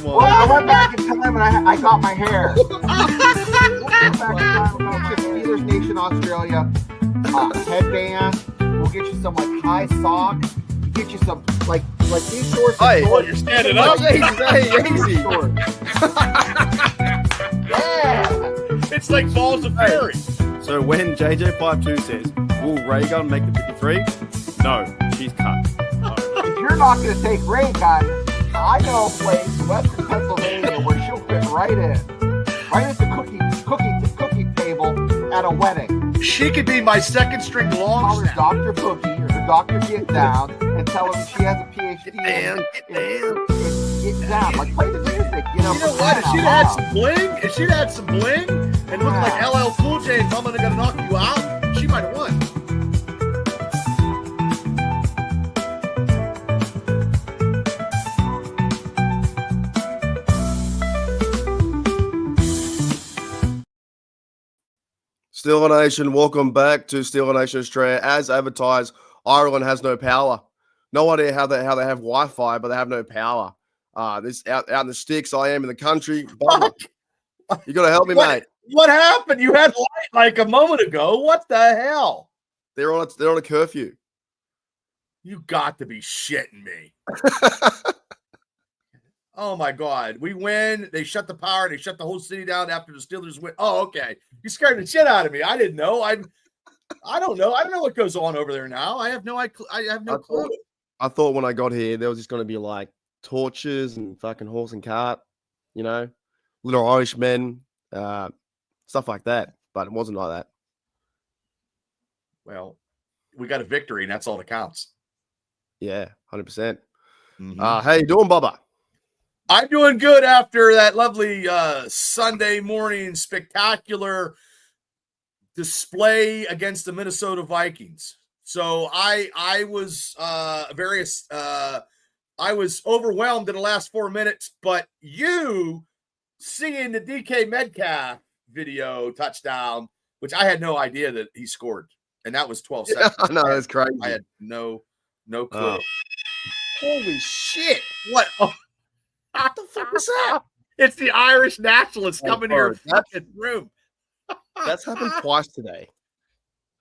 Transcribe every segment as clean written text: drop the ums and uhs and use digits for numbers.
Well, I went back in time and I got my hair. Went back in time and got Steelers Nation Australia headband. We'll get you some like high socks. We'll get you some like these shorts. Hey, You're standing up. Easy. Yeah. It's like balls of fury. So when JJ52 says, will Ray Gun make the 53? No, she's cut. If you're not going to take Ray Gun, I know a place in Western Pennsylvania where she'll fit right in. Right at the cookie table at a wedding. She could be my second string long Call her snap. Dr. Boogie or the Dr. Get Down and tell her she has a PhD in Get Down. Like, play the music, You know what? If she'd had some bling, and looked like LL Cool J and Mama Gonna Knock You Out, she might have won. Steeler Nation, welcome back to Steeler Nation Australia. As advertised, Ireland has no power. No idea how they have Wi-Fi, but they have no power. This out in the sticks. I am in the country. Bummer. You got to help me, mate. What happened? You had light like a moment ago. What the hell? They're on a curfew. You got to be shitting me. Oh my God. We win. They shut the power. They shut the whole city down after the Steelers win. Oh, okay. You scared the shit out of me. I didn't know. I don't know. I don't know what goes on over there now. I have no clue. I thought when I got here, there was just going to be like torches and fucking horse and cart, you know, little Irish men, stuff like that. But it wasn't like that. Well, we got a victory, and that's all that counts. Yeah, 100%. Mm-hmm. How you doing, Bubba? I'm doing good after that lovely Sunday morning spectacular display against the Minnesota Vikings. So I was I was overwhelmed in the last 4 minutes, but you seeing the DK Metcalf video touchdown, which I had no idea that he scored, and that was 12 seconds. Yeah, no, that's crazy. I had no clue. Holy shit! What? Oh. What the fuck was that? It's the Irish nationalists coming to your fucking room. That's happened twice today.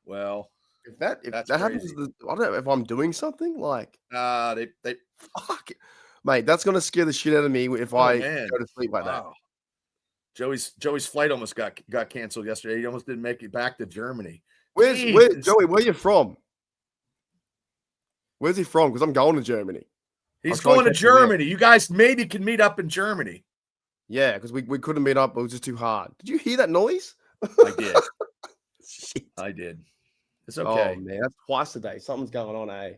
Well, if that happens, I don't know if I'm doing something like. They fuck it. Mate, that's gonna scare the shit out of me if I go to sleep like that. Joey's flight almost got canceled yesterday. He almost didn't make it back to Germany. Joey? Where you from? Where's he from? Because I'm going to Germany. He's going to Germany. You guys maybe can meet up in Germany. Yeah, because we couldn't meet up. It was just too hard. Did you hear that noise? I did. Shit. I did. It's okay. Oh, man. That's twice a day. Something's going on, eh?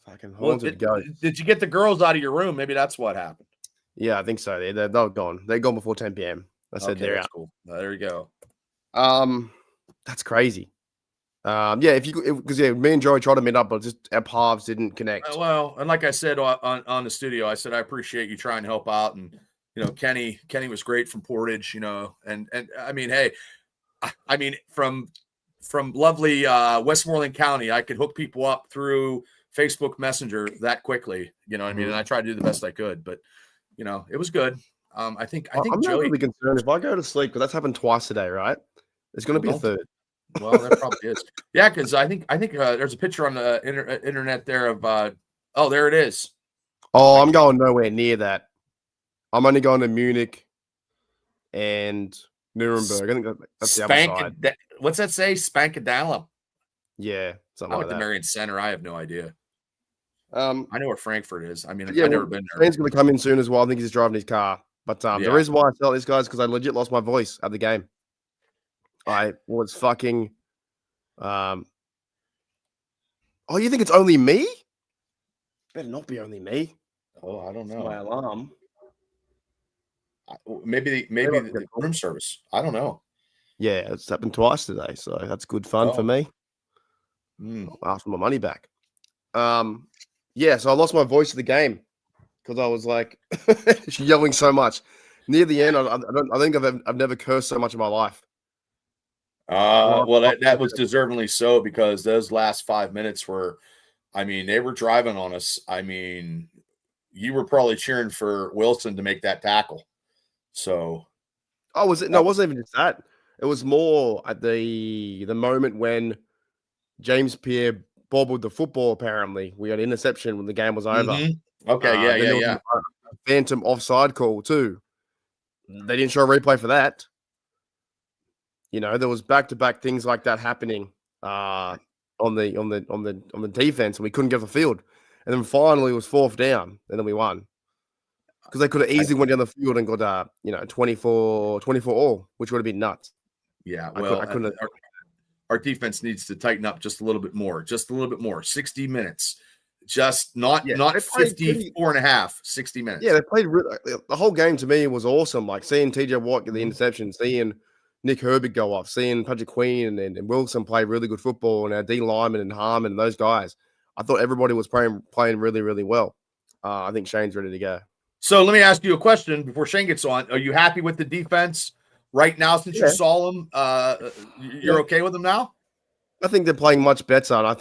Fucking haunted ghost. Did you get the girls out of your room? Maybe that's what happened. Yeah, I think so. They're gone. They're gone before 10 p.m. I said they're out. Cool. There you go. That's crazy. Yeah, because me and Joey tried to meet up, but just our paths didn't connect. Well, and like I said on the studio, I said I appreciate you trying to help out, and Kenny was great from Portage, and I mean, hey, I mean from lovely Westmoreland County, I could hook people up through Facebook Messenger that quickly, you know what I mean, and I tried to do the best I could, but it was good. I think I'm Joey, not really concerned if I go to sleep because that's happened twice today, right? There's going to be a third. Well, that probably is. Yeah, because I think there's a picture on the internet there of there it is. Oh, I'm going nowhere near that. I'm only going to Munich and Nuremberg. I think that's the other side. What's that say? Spankadalum. Yeah, something like that. The Marion Center. I have no idea. I know where Frankfurt is. I mean, I've never been there. Shane's going to come in soon as well. I think he's driving his car. But the reason why I tell these guys because I legit lost my voice at the game. I was fucking. Oh, you think it's only me? Better not be only me. Oh, I don't know. It's my alarm. Maybe the room service. I don't know. Yeah, it's happened twice today, so that's good fun for me. I'll ask for my money back. Yeah, so I lost my voice at the game because I was like yelling so much. Near the end, I think I've never cursed so much in my life. Well, that was deservingly so, because those last 5 minutes were, I mean, they were driving on us. I mean, you were probably cheering for Wilson to make that tackle. So, oh, was it? No, it wasn't even just that. It was more at the moment when James Pierre bobbled the football. Apparently, we got an interception when the game was over. Okay, Then there was a phantom offside call too. They didn't show a replay for that. You know, there was back-to-back things like that happening on the defense, and we couldn't get off the field. And then finally, it was 4th down, and then we won because they could have easily went down the field and got 24 all, which would have been nuts. Yeah, well, I couldn't. Our defense needs to tighten up just a little bit more. 60 minutes. Just not 54 and a half, 60 minutes. Yeah, they played the whole game. To me, was awesome. Like seeing TJ Watt get the interception, seeing Nick Herbig go off, seeing Patrick Queen and Wilson play really good football, and our D lineman and Harmon and those guys. I thought everybody was playing really, really well. I think Shane's ready to go. So let me ask you a question before Shane gets on. Are you happy with the defense right now since you saw them? You're okay with them now? I think they're playing much better, and I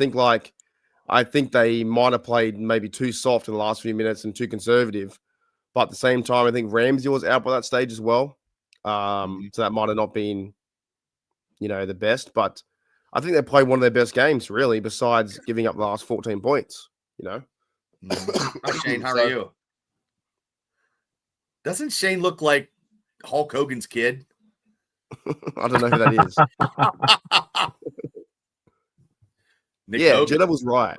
think they might have played maybe too soft in the last few minutes and too conservative. But at the same time, I think Ramsey was out by that stage as well. So that might have not been, the best. But I think they played one of their best games, really, besides giving up the last 14 points, Hi, Shane, how are you? Doesn't Shane look like Hulk Hogan's kid? I don't know who that is. Jenna was right.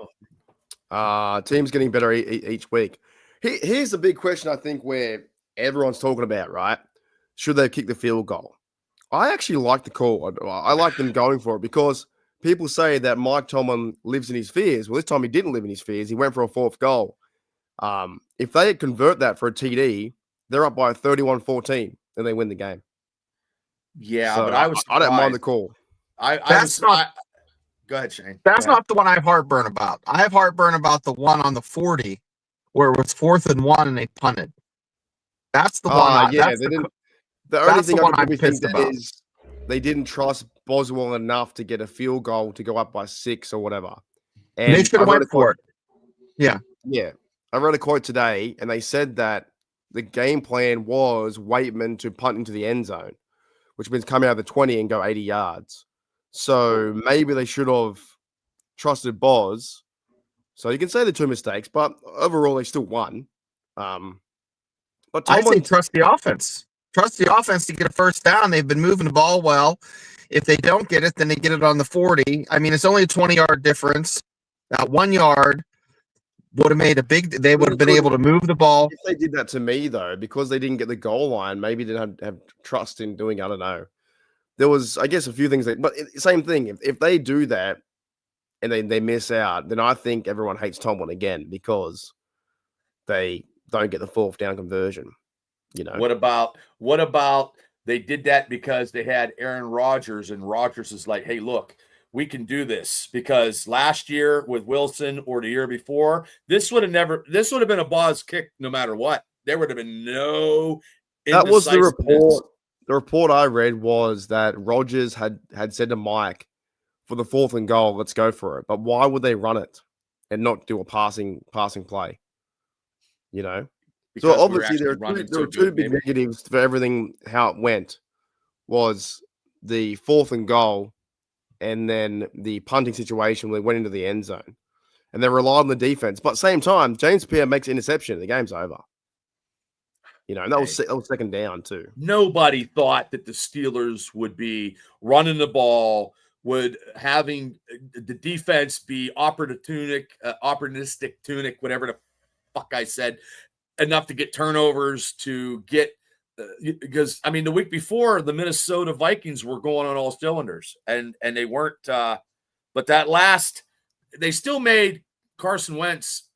Team's getting better each week. Here's the big question, I think, where everyone's talking about, right? Should they kick the field goal? I actually like the call. I like them going for it because people say that Mike Tomlin lives in his fears. Well, this time he didn't live in his fears. He went for a 4th goal. If they convert that for a TD, they're up by 31-14 and they win the game. Yeah, so but I don't mind the call. Go ahead, Shane. That's not the one I have heartburn about. I have heartburn about the one on the 40 where it was 4th and 1 and they punted. That's the one. The only thing I'm pissed about is they didn't trust Boswell enough to get a field goal to go up by 6 or whatever. And they should have went for it. Yeah. Yeah. I read a quote today, and they said that the game plan was Waitman to punt into the end zone, which means come out of the 20 and go 80 yards. So maybe they should have trusted Boz. So you can say the 2 mistakes, but overall they still won. But I say trust the offense. Trust the offense to get a 1st down. They've been moving the ball well. If they don't get it, then they get it on the 40. I mean, it's only a 20-yard difference. That 1 yard would have made they would have been able to move the ball. If they did that to me, though, because they didn't get the goal line, maybe they didn't have trust in doing it. I don't know. There was, I guess, a few things. But same thing. If they do that and they miss out, then I think everyone hates Tomlin again because they don't get the 4th down conversion. What about they did that because they had Aaron Rodgers, and Rodgers is like, hey, look, we can do this because last year with Wilson or the year before, this would have been a Boz kick no matter what. There would have been no. That was the report. The report I read was that Rodgers had said to Mike, for the 4th and goal, let's go for it. But why would they run it and not do a passing play? Because so obviously there are two big negatives for everything, how it went, was the 4th and goal and then the punting situation where they went into the end zone. And they relied on the defense. But at the same time, James Pierre makes an interception. The game's over. And that was 2nd down too. Nobody thought that the Steelers would be running the ball, would having the defense be opportunistic, whatever the fuck I said, enough to get turnovers to get because I mean the week before the Minnesota Vikings were going on all cylinders and they weren't but that last they still made Carson Wentz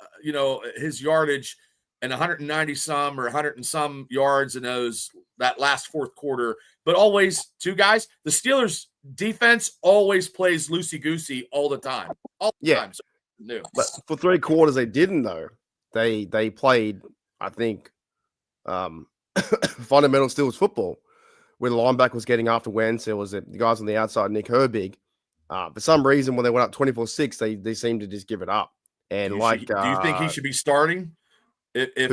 his yardage and 190 some or 100 and some yards in that last 4th quarter, but always the Steelers defense always plays loosey-goosey all the time. All the time. So, no. But for 3 quarters they didn't though. They played, I think, fundamental Steelers football, where the linebacker was getting after Wentz. It was the guys on the outside, Nick Herbig. For some reason, when they went up 24-6, they seemed to just give it up. And do you think he should be starting? If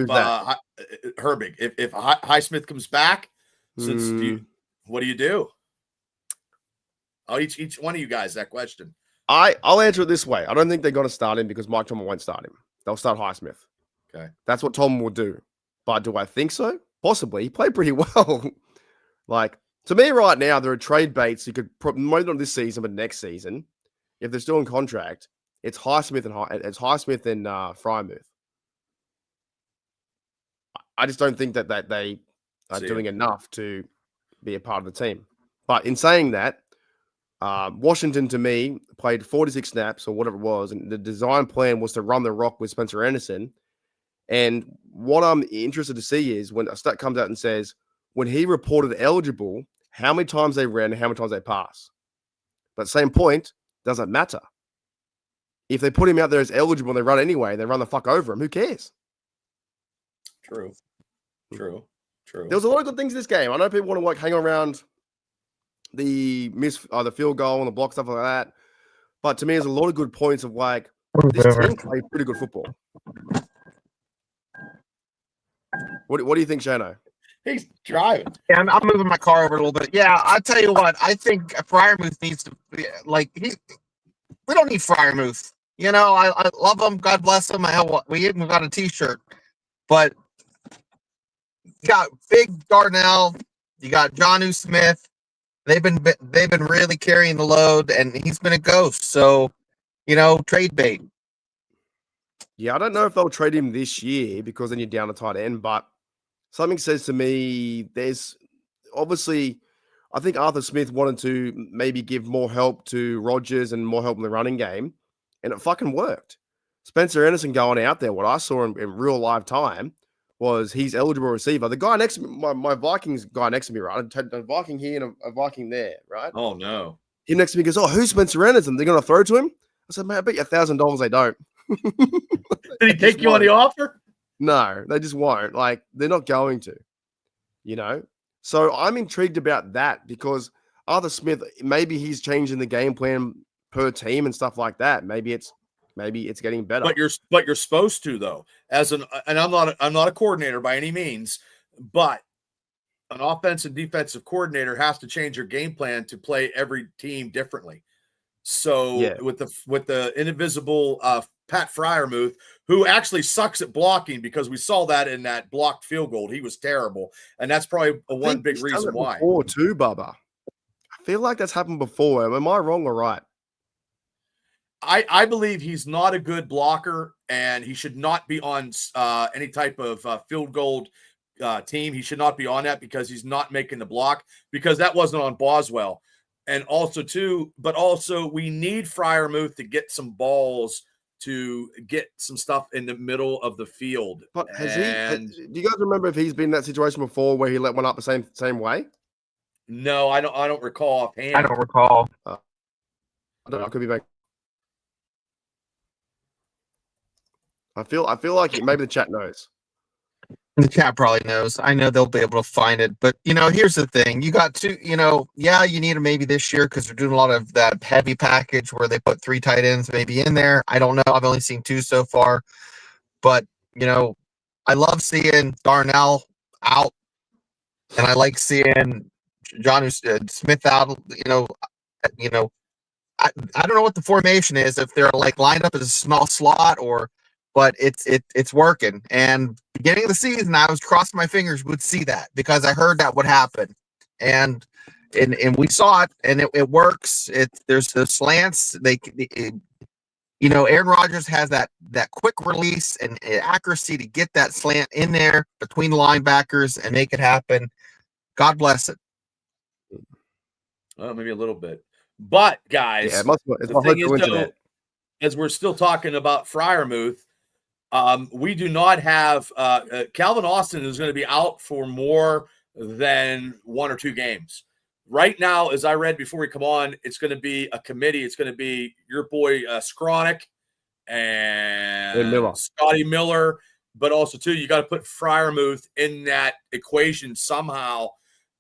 Herbig, if Highsmith comes back, what do you do? I'll each one of you guys that question. I'll answer it this way. I don't think they're going to start him because Mike Tomlin won't start him. They'll start Highsmith. Okay. That's what Tomlin will do. But do I think so? Possibly. He played pretty well. Like, to me right now, there are trade baits you could maybe not this season, but next season. If they're still in contract, it's Highsmith and Freiermuth. I just don't think that they are doing enough to be a part of the team. But in saying that, Washington, to me, played 46 snaps or whatever it was, and the design plan was to run the rock with Spencer Anderson. And what I'm interested to see is when a stat comes out and says, when he reported eligible, how many times they ran and how many times they pass. But same point, doesn't matter. If they put him out there as eligible and they run anyway, they run the fuck over him. Who cares? True. There was a lot of good things in this game. I know people want to hang around the the field goal and the block, stuff like that. But to me, there's a lot of good points of this team played pretty good football. What do you think, Shano? He's driving. Yeah, I'm moving my car over a little bit. Yeah, I'll tell you what. I think Freiermuth needs to be we don't need Freiermuth. You know, I love him. God bless him. We even got a T-shirt. But you got Big Darnell. You got Jonnu Smith. They've been really carrying the load, and he's been a ghost. So, trade bait. Yeah, I don't know if they'll trade him this year because then you're down a tight end, but something says to me there's obviously, I think Arthur Smith wanted to maybe give more help to Rodgers and more help in the running game, and it fucking worked. Spencer Anderson going out there, what I saw in real live time was he's eligible receiver. The guy next to me, my Vikings guy next to me, right? A Viking here and a Viking there, right? Oh, no. He next to me goes, oh, who's Spencer Anderson? They're going to throw to him? I said, man, I bet you $1,000 they don't. Did he take you on the offer? No, they just won't. They're not going to, So I'm intrigued about that because Arthur Smith, maybe he's changing the game plan per team and stuff like that. Maybe it's getting better. But you're supposed to, though. And I'm not a coordinator by any means, but an offensive and defensive coordinator has to change your game plan to play every team differently. So with the indivisible Pat Freiermuth, who actually sucks at blocking because we saw that in that blocked field goal. He was terrible. And that's probably one big reason why. Before too, Bubba. I feel like that's happened before. Am I wrong or right? I believe he's not a good blocker, and he should not be on any type of field goal team. He should not be on that because he's not making the block, because that wasn't on Boswell. And also, we need Freiermuth to get some balls to get some stuff in the middle of the field. But do you guys remember if he's been in that situation before where he let one up the same way? No, I don't recall offhand. I don't recall. I don't know. I could be back. I feel like maybe the chat knows. The chat probably knows. I know they'll be able to find it. But, here's the thing. You got two, you need them maybe this year because they're doing a lot of that heavy package where they put 3 tight ends maybe in there. I don't know. I've only seen 2 so far. But, I love seeing Darnell out. And I like seeing Jonnu Smith out. I don't know what the formation is, if they're lined up as a small slot but it's working. And beginning of the season, I was crossing my fingers would see that because I heard that would happen, and we saw it, and it works. There's the slants. Aaron Rodgers has that quick release and accuracy to get that slant in there between the linebackers and make it happen. God bless it. Well, maybe a little bit, but guys, the thing is, though, as we're still talking about Freiermuth, we do not have Calvin Austin is going to be out for more than 1 or 2 games. Right now, as I read before we come on, it's going to be a committee. It's going to be your boy Skronik and Scotty Miller, but also too, you got to put Freiermuth in that equation somehow.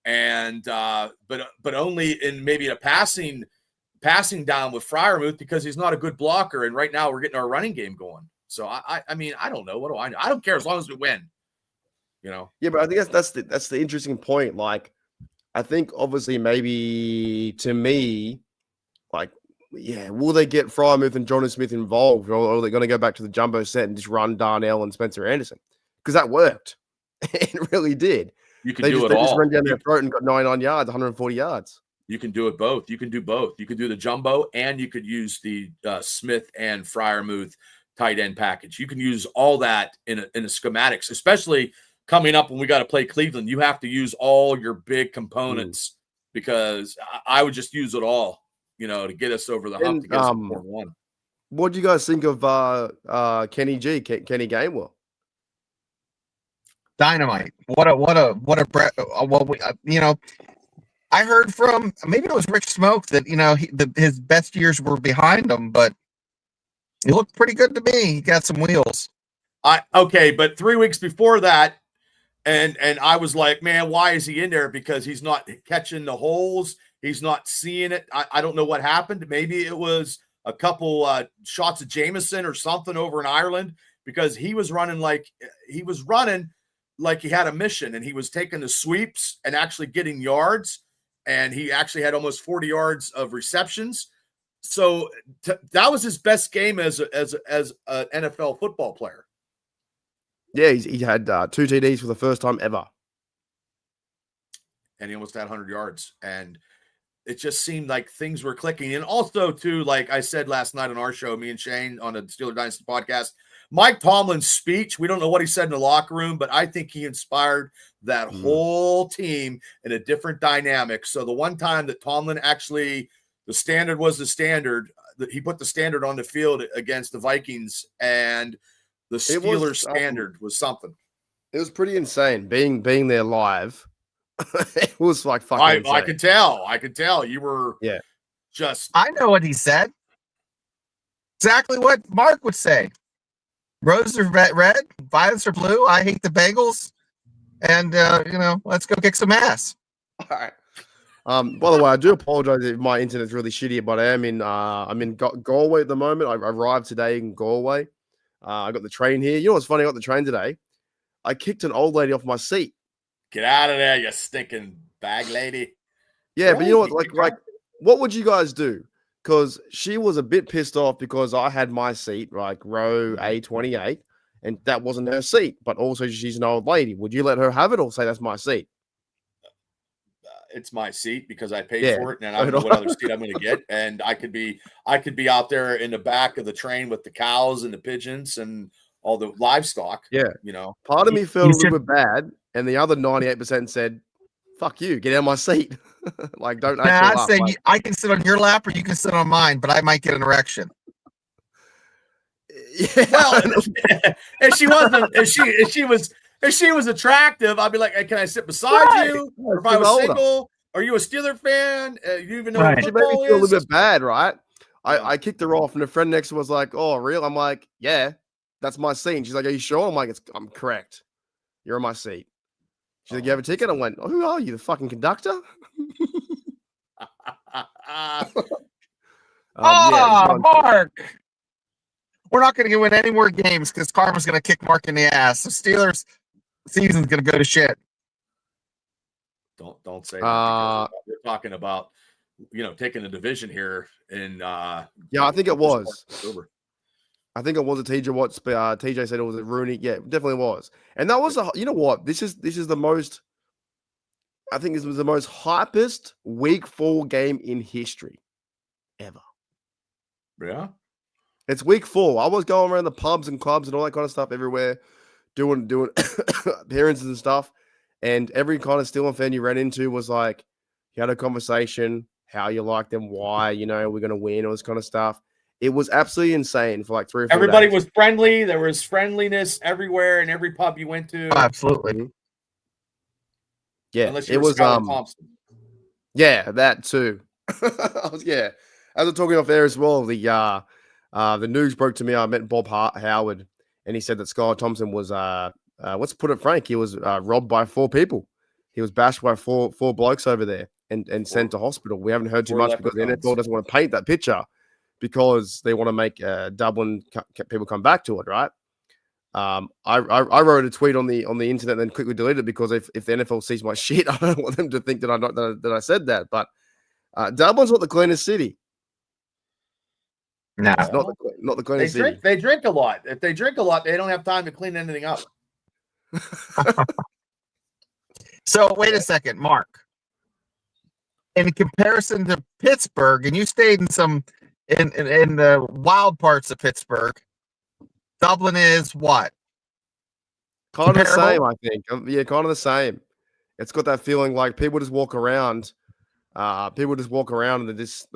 and but only in maybe a passing down with Freiermuth because he's not a good blocker. And right now we're getting our running game going. So I mean, I don't know. What do I know? I don't care as long as we win. Yeah, but I think that's the interesting point. Like, I think obviously maybe to me, like, yeah, will they get Freiermuth and Jonathan Smith involved, or are they going to go back to the jumbo set and just run Darnell and Spencer Anderson? Because that worked. It really did. You can do it all. They just ran down their throat and got 99 yards, 140 yards. You can do it both. You can do both. You could do the jumbo, and you could use the Smith and Freiermuth tight end package. You can use all that in a schematics, especially coming up when we got to play Cleveland. You have to use all your big components because I would just use it all, to get us over the hump to get us 4-1. What do you guys think of Kenny Gainwell? Dynamite. What a breath. I heard from, maybe it was Rich Smoke, that his best years were behind him, but he looked pretty good to me. He got some wheels. Okay, but 3 weeks before that, and I was like, man, why is he in there? Because he's not catching the holes. He's not seeing it. I don't know what happened. Maybe it was a couple shots of Jameson or something over in Ireland, because he was running like he had a mission, and he was taking the sweeps and actually getting yards. And he actually had almost 40 yards of receptions. So that was his best game as an NFL football player. Yeah, he had 2 TDs for the first time ever. And he almost had 100 yards. And it just seemed like things were clicking. And also, too, like I said last night on our show, me and Shane on the Steeler Dynasty podcast, Mike Tomlin's speech, we don't know what he said in the locker room, but I think he inspired that whole team in a different dynamic. So the one time that Tomlin actually, the standard was the standard, that he put the standard on the field against the Vikings, and the Steelers standard was something. It was pretty insane being there live. It was like fucking insane. I could tell you were just. I know what he said. Exactly what Mark would say. Roses are red, violets are blue. I hate the Bengals, and let's go kick some ass. All right. By the way, I do apologize if my internet's really shitty, but I'm in Galway at the moment. I arrived today in Galway. I got the train here. You know what's funny? I got the train today. I kicked an old lady off my seat. Get out of there, you stinking bag lady. Yeah, right? But you know what? Like, what would you guys do? Because she was a bit pissed off because I had my seat, like row A28, and that wasn't her seat. But also, she's an old lady. Would you let her have it or say that's my seat? It's my seat because I paid for it, and I don't know what other seat I'm going to get. And I could be out there in the back of the train with the cows and the pigeons and all the livestock. Yeah, part of me felt a little bit bad, and the other 98% said, "Fuck you, get out of my seat." Like, don't. I'd say I can sit on your lap or you can sit on mine, but I might get an erection. Yeah. Well, if she was attractive, I'd be like, hey, can I sit beside you? Or if I was single, are you a Steeler fan? You even know what She football made me feel a is? little bit bad, right? I kicked her off, and a friend next to her was like, "Oh, real?" I'm like, "Yeah, that's my seat." And she's like, "Are you sure?" I'm like, "I'm correct. You're on my seat." She's like, "You have a ticket?" I went, "Oh, who are you, the fucking conductor?" Mark! We're not going to win any more games because Karma's going to kick Mark in the ass. The Steelers season's going to go to shit. Don't say that. We're talking about taking the division here in I think it was. I think it was a TJ Watt. TJ said it was a Rooney. Yeah, it definitely was. And that was you know what? This is the most. I think this was the most hypest Week 4 game in history, ever. Yeah, it's Week 4. I was going around the pubs and clubs and all that kind of stuff everywhere, doing appearances and stuff. And every kind of Steelers fan you ran into was like, you had a conversation, how you like them, why, we're going to win, all this kind of stuff. It was absolutely insane for like 3 or 4 Everybody days. was friendly. There was friendliness everywhere in every pub you went to. Oh, absolutely. Yeah, unless you it were was Thompson. Yeah, that too. As I'm talking off air as well, the news broke to me. I met Bob Howard, and he said that Skylar Thompson was let's put it frank, he was robbed by 4 people. He was bashed by four blokes over there and sent to hospital. We haven't heard too much because the NFL doesn't want to paint that picture because they want to make Dublin people come back to it, right? I wrote a tweet on the internet and then quickly deleted it because if the NFL sees my shit, I don't want them to think that I said that. But Dublin's not the cleanest city. No, it's not the cleanest city. They drink a lot. If they drink a lot, they don't have time to clean anything up. So wait a second, Mark. In comparison to Pittsburgh, and you stayed in the wild parts of Pittsburgh, Dublin is what? Kind of the same, I think. Yeah, kind of the same. It's got that feeling like people just walk around. And they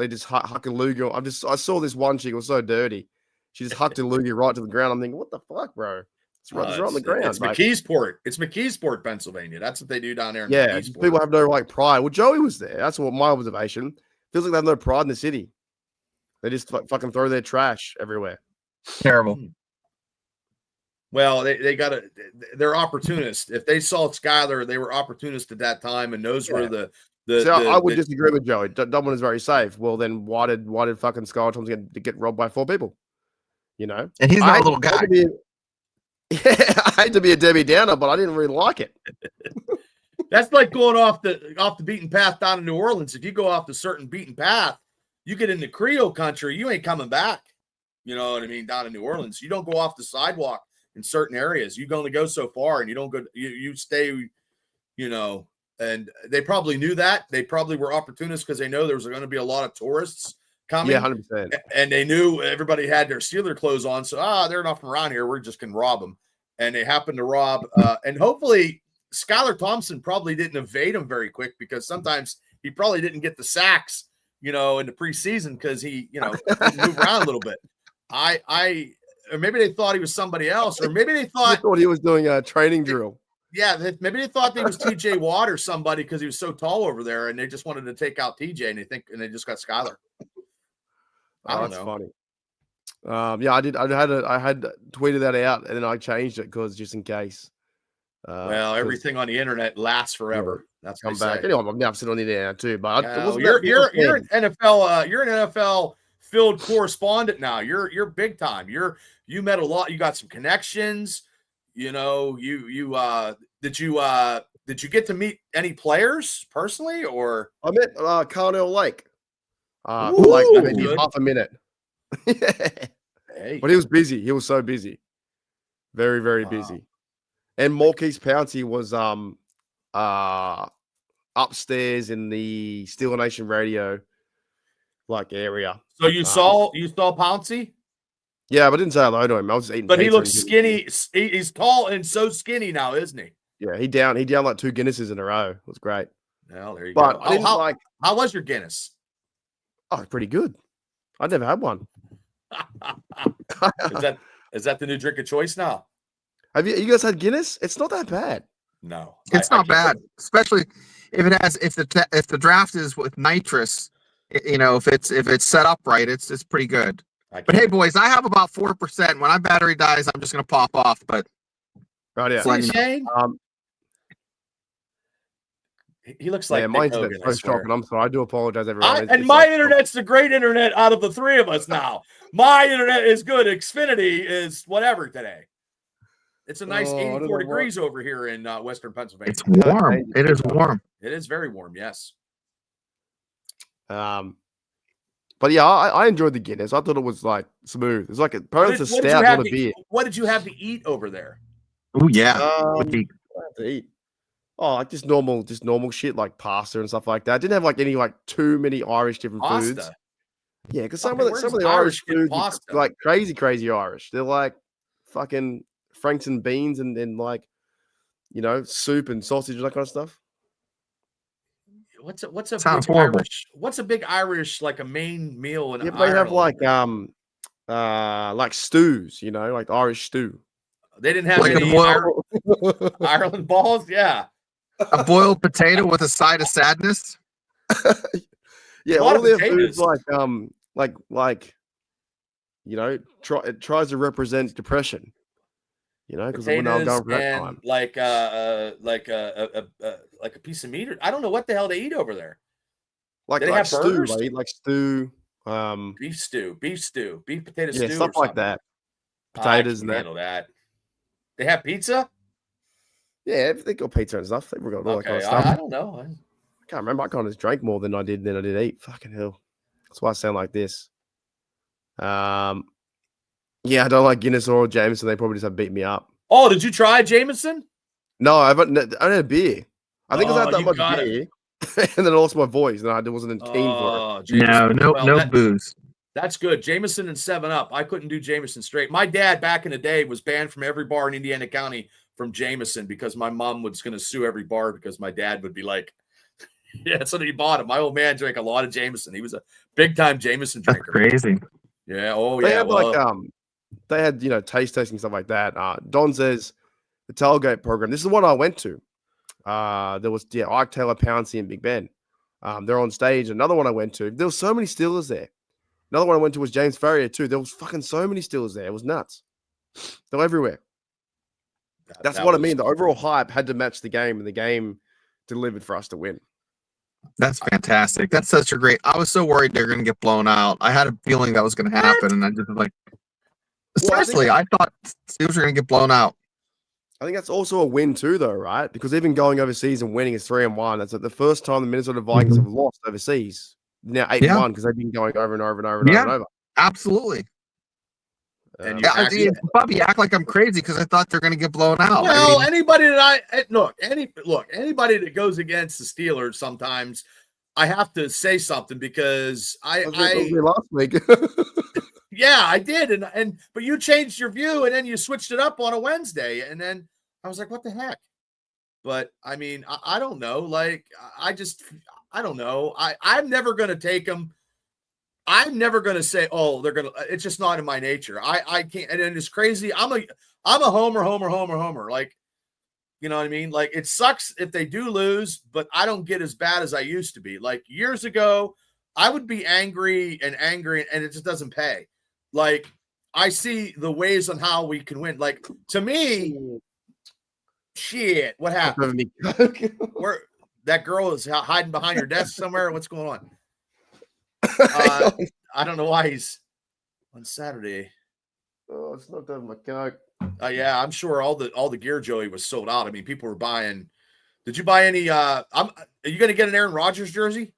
just huck a loogie. I saw this one chick, it was so dirty. She just hucked a loogie right to the ground. I'm thinking, what the fuck, bro? It's right on the ground. It's McKeesport. It's McKeesport, Pennsylvania. That's what they do down there. People have no pride. Well, Joey was there. That's what my observation. Feels like they have no pride in the city. They just fucking throw their trash everywhere. Terrible. Well, they're opportunists. If they saw Skyler, they were opportunists at that time, and those were the. I would disagree with Joey. Dublin is very safe. Well, then why did fucking Skyler Thompson get robbed by 4 people? You know, and he's not a little guy. I hate to be a Debbie Downer, but I didn't really like it. That's like going off the beaten path down in New Orleans. If you go off the certain beaten path, you get into Creole country, you ain't coming back. You know what I mean? Down in New Orleans, you don't go off the sidewalk in certain areas. You can only go so far, and you don't go. You stay. You know, and they probably knew that. They probably were opportunists because they know there was going to be a lot of tourists coming. Yeah, 100%. And they knew everybody had their Steeler clothes on. So, they're not from around here. We're just going to rob them. And they happened to rob. And hopefully Skylar Thompson probably didn't evade him very quick because sometimes he probably didn't get the sacks, in the preseason because he, didn't move around a little bit. Or maybe they thought he was somebody else, or maybe they thought he was doing a training drill. Yeah, maybe they thought he was TJ Watt or somebody because he was so tall over there, and they just wanted to take out TJ, and they just got Skylar. I don't know. Funny. Yeah, I did. I had tweeted that out, and then I changed it because just in case. Well, everything on the internet lasts forever. That's come back. Anyway, I'm now sitting on the internet too, but you're an NFL. You're an NFL field correspondent now. You're big time. You met a lot. You got some connections. Did you get to meet any players personally, or I met Carnell Lake. Like maybe half a minute. Hey. But he was busy. He was so busy. Very, very busy. And Marquise Pouncey was upstairs in the Steel Nation radio area. So you saw Pouncey? Yeah, but I didn't say hello to him. I was just eating. But he looks skinny. He's tall and so skinny now, isn't he? Yeah, he down like 2 Guinnesses in a row. It was great. Well, there you go. How was your Guinness? Oh, pretty good. I'd never had one. Is that the new drink of choice now? Have you guys had Guinness? It's not that bad. No, it's not bad, especially if the draft is with nitrous. If it's set up right, it's pretty good. But hey, boys, I have about 4%. When my battery dies, I'm just gonna pop off. But right, yeah. Shane? He looks like mine's so shocking. I'm sorry. I do apologize, everyone. My internet's the great internet out of the 3 of us now. My internet is good. Xfinity is whatever today. It's a nice 84 degrees over here in Western Pennsylvania. It's warm. It is warm. It is very warm. Yes. But yeah, I enjoyed the Guinness. I thought it was smooth. It's like apparently it's a stout, not a beer. What did you have to eat over there? Oh yeah, to eat. Oh, just normal shit like pasta and stuff like that. Didn't have any too many Irish different foods. Yeah, because some of the Irish foods are crazy Irish. They're like fucking Franks and beans and soup and sausage and that kind of stuff. What's a sounds big horrible. Irish? What's a big Irish a main meal in Ireland? They have stews, like Irish stew. They didn't have any Ireland balls, yeah. A boiled potato with a side of sadness. Yeah, all their foods it tries to represent depression. because when I was going for that and time. like a piece of meat. I don't know what the hell they eat over there. Like stew, burgers? like stew. Beef stew, beef potato stew, stuff or like that. Potatoes and handle that. They have pizza. Yeah, they got pizza and stuff. They got all that kind of Okay, stuff. I don't know. I can't remember. I kind of just drank more than I did eat. Fucking hell. That's why I sound like this. Yeah, I don't like Guinness or Jameson. They probably just have beat me up. Oh, did you try Jameson? No, I only had a beer. I think I had that much beer, and then I lost my voice, and I wasn't keen for it. No booze. That's good. Jameson and 7-Up. I couldn't do Jameson straight. My dad back in the day was banned from every bar in Indiana County from Jameson because my mom was going to sue every bar because my dad would be like, yeah, so he bought it. My old man drank a lot of Jameson. He was a big-time Jameson drinker. That's crazy. Yeah. Oh, they yeah. Had they had, taste testing, stuff like that. Don says the tailgate program. This is what I went to. There was, Ike Taylor, Pouncey, and Big Ben. They're on stage. Another one I went to. There was so many Steelers there. Another one I went to was James Ferrier, too. There was fucking so many Steelers there. It was nuts. They're everywhere. That's what I mean. The overall hype had to match the game, and the game delivered for us to win. That's fantastic. That's such a great. I was so worried they're going to get blown out. I had a feeling that was going to happen, and I just was like, seriously, I thought Steelers were going to get blown out. I think that's also a win too, though, right? Because even going overseas and winning is 3-1. That's the first time the Minnesota Vikings have lost overseas. Now 8-1 because they've been going over and over and over and over and over. Absolutely. And Bobby, act like I'm crazy because I thought they're going to get blown out. Well, anybody that goes against the Steelers, sometimes I have to say something because I last week. Yeah, I did, but you changed your view and then you switched it up on a Wednesday, and then I was like, what the heck? But I mean, I don't know. Like, I don't know. I'm never going to take them. I'm never going to say, oh, they're going to, it's just not in my nature. I can't. And it's crazy. I'm a homer. Like, you know what I mean? Like, it sucks if they do lose, but I don't get as bad as I used to be. Like years ago, I would be angry, and it just doesn't pay. Like, I see the ways on how we can win. Like, to me, shit, what happened? Where that girl is hiding behind your desk somewhere? What's going on? I don't know why he's on Saturday. Oh, it's not over my coke. Yeah, I'm sure all the gear, Joey, was sold out. I mean, people were buying. Did you buy any? Are you going to get an Aaron Rodgers jersey?